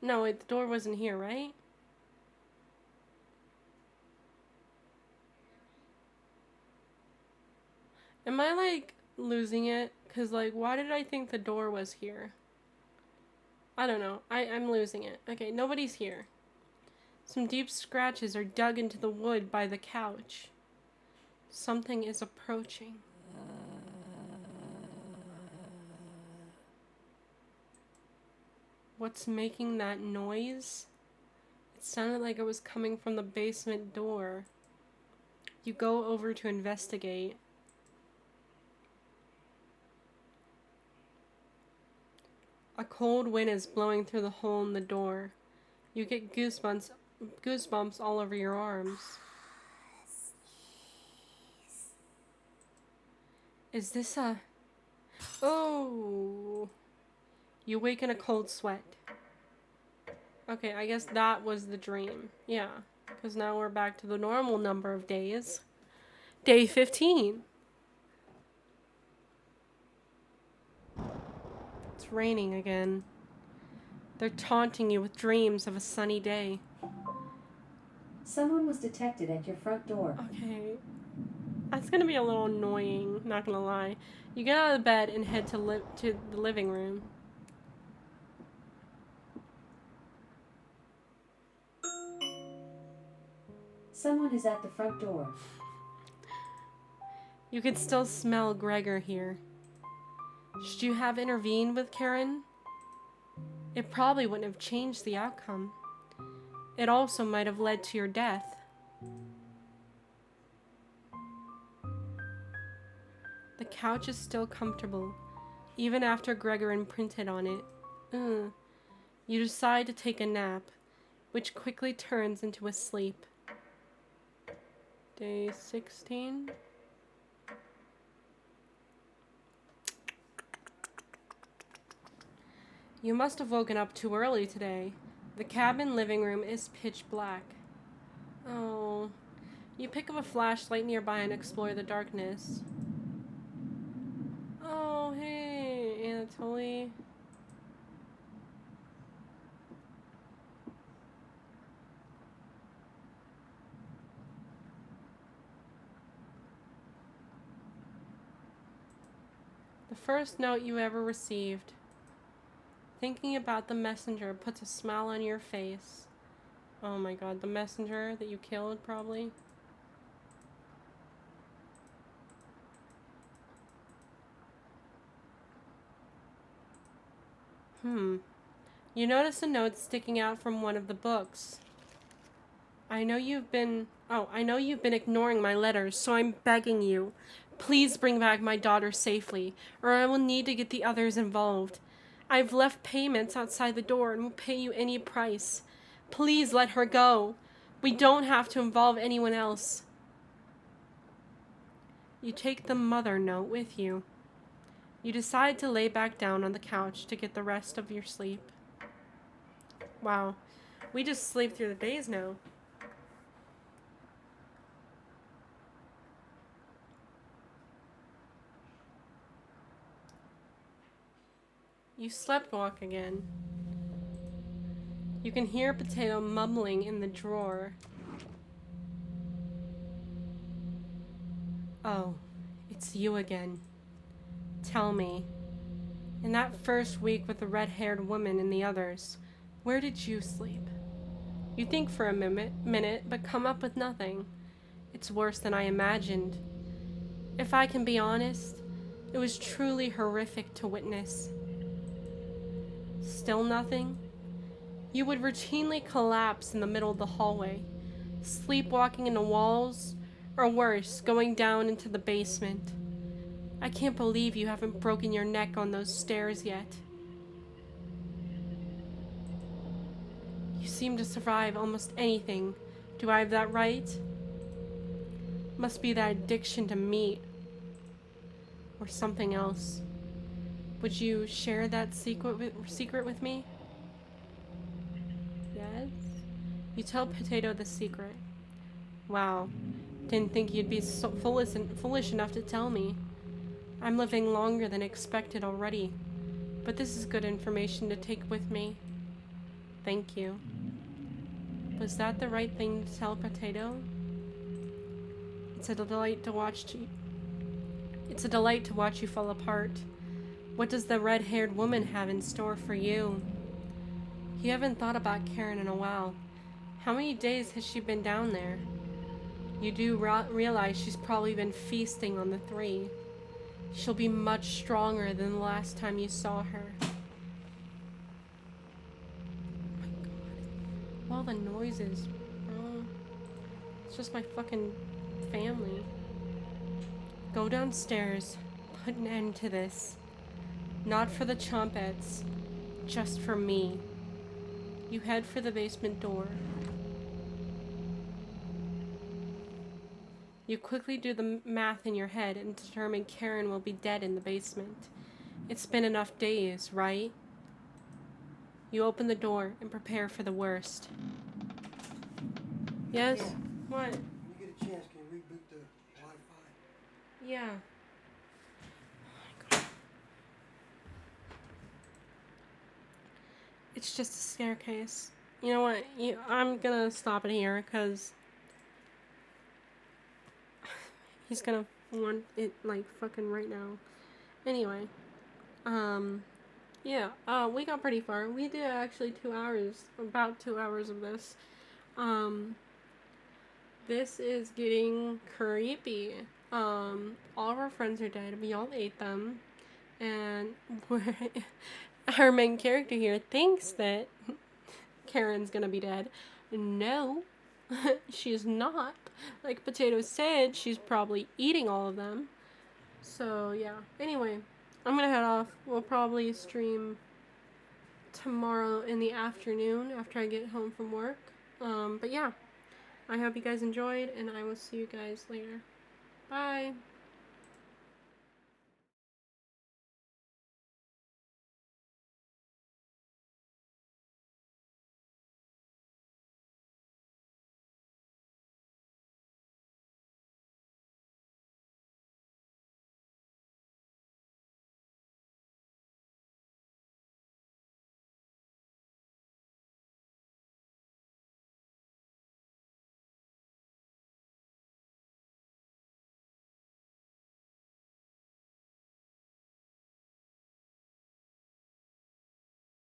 No, wait, the door wasn't here, right? Am I, like, losing it? Because, like, why did I think the door was here? I don't know. I'm losing it. Okay, nobody's here. Some deep scratches are dug into the wood by the couch. Something is approaching. What's making that noise? It sounded like it was coming from the basement door. You go over to investigate. A cold wind is blowing through the hole in the door. You get goosebumps all over your arms. Is this a... Oh! You wake in a cold sweat. Okay, I guess that was the dream. Yeah, because now we're back to the normal number of days. Day 15. It's raining again. They're taunting you with dreams of a sunny day. Someone was detected at your front door. Okay. That's gonna be a little annoying, not gonna lie. You get out of bed and head to the living room. Someone is at the front door. You can still smell Gregor here. Should you have intervened with Karen? It probably wouldn't have changed the outcome. It also might have led to your death. The couch is still comfortable, even after Gregor imprinted on it. You decide to take a nap, which quickly turns into a sleep. Day 16. You must have woken up too early today. The cabin living room is pitch black. Oh. You pick up a flashlight nearby and explore the darkness. Oh, hey, Anatoly. The first note you ever received. Thinking about the messenger puts a smile on your face. Oh my god, the messenger that you killed, probably. You notice a note sticking out from one of the books. I know you've been ignoring my letters, so I'm begging you. Please bring back my daughter safely, or I will need to get the others involved. I've left payments outside the door and will pay you any price. Please let her go. We don't have to involve anyone else. You take the mother note with you. You decide to lay back down on the couch to get the rest of your sleep. Wow, we just sleep through the days now. You sleptwalk again. You can hear Potato mumbling in the drawer. Oh, it's you again. Tell me, in that first week with the red-haired woman and the others, where did you sleep? You think for a minute, but come up with nothing. It's worse than I imagined. If I can be honest, it was truly horrific to witness. Still nothing? You would routinely collapse in the middle of the hallway, sleepwalking into walls, or worse, going down into the basement. I can't believe you haven't broken your neck on those stairs yet. You seem to survive almost anything. Do I have that right? Must be that addiction to meat. Or something else. Would you share that secret with me? Yes? You tell Potato the secret. Wow. Didn't think you'd be so foolish enough to tell me. I'm living longer than expected already. But this is good information to take with me. Thank you. Was that the right thing to tell Potato? It's a delight to watch you fall apart. What does the red-haired woman have in store for you? You haven't thought about Karen in a while. How many days has she been down there? You do realize she's probably been feasting on the 3. She'll be much stronger than the last time you saw her. Oh my god. All the noises, bro. It's just my fucking family. Go downstairs. Put an end to this. Not for the Chompettes. Just for me. You head for the basement door. You quickly do the math in your head and determine Karen will be dead in the basement. It's been enough days, right? You open the door and prepare for the worst. Yes? Yeah. What? When you get a chance, can you reboot the Wi-Fi? Yeah. Oh my god. It's just a staircase. You know what? I'm gonna stop it here because he's gonna want it like fucking right now. Anyway, yeah, we got pretty far. We did actually 2 hours, about 2 hours of this. This is getting creepy. All of our friends are dead. We all ate them, and our main character here thinks that Karen's gonna be dead. No, she's not. Like Potato said, she's probably eating all of them. So, yeah. Anyway, I'm gonna head off. We'll probably stream tomorrow in the afternoon after I get home from work. But yeah, I hope you guys enjoyed, and I will see you guys later. Bye.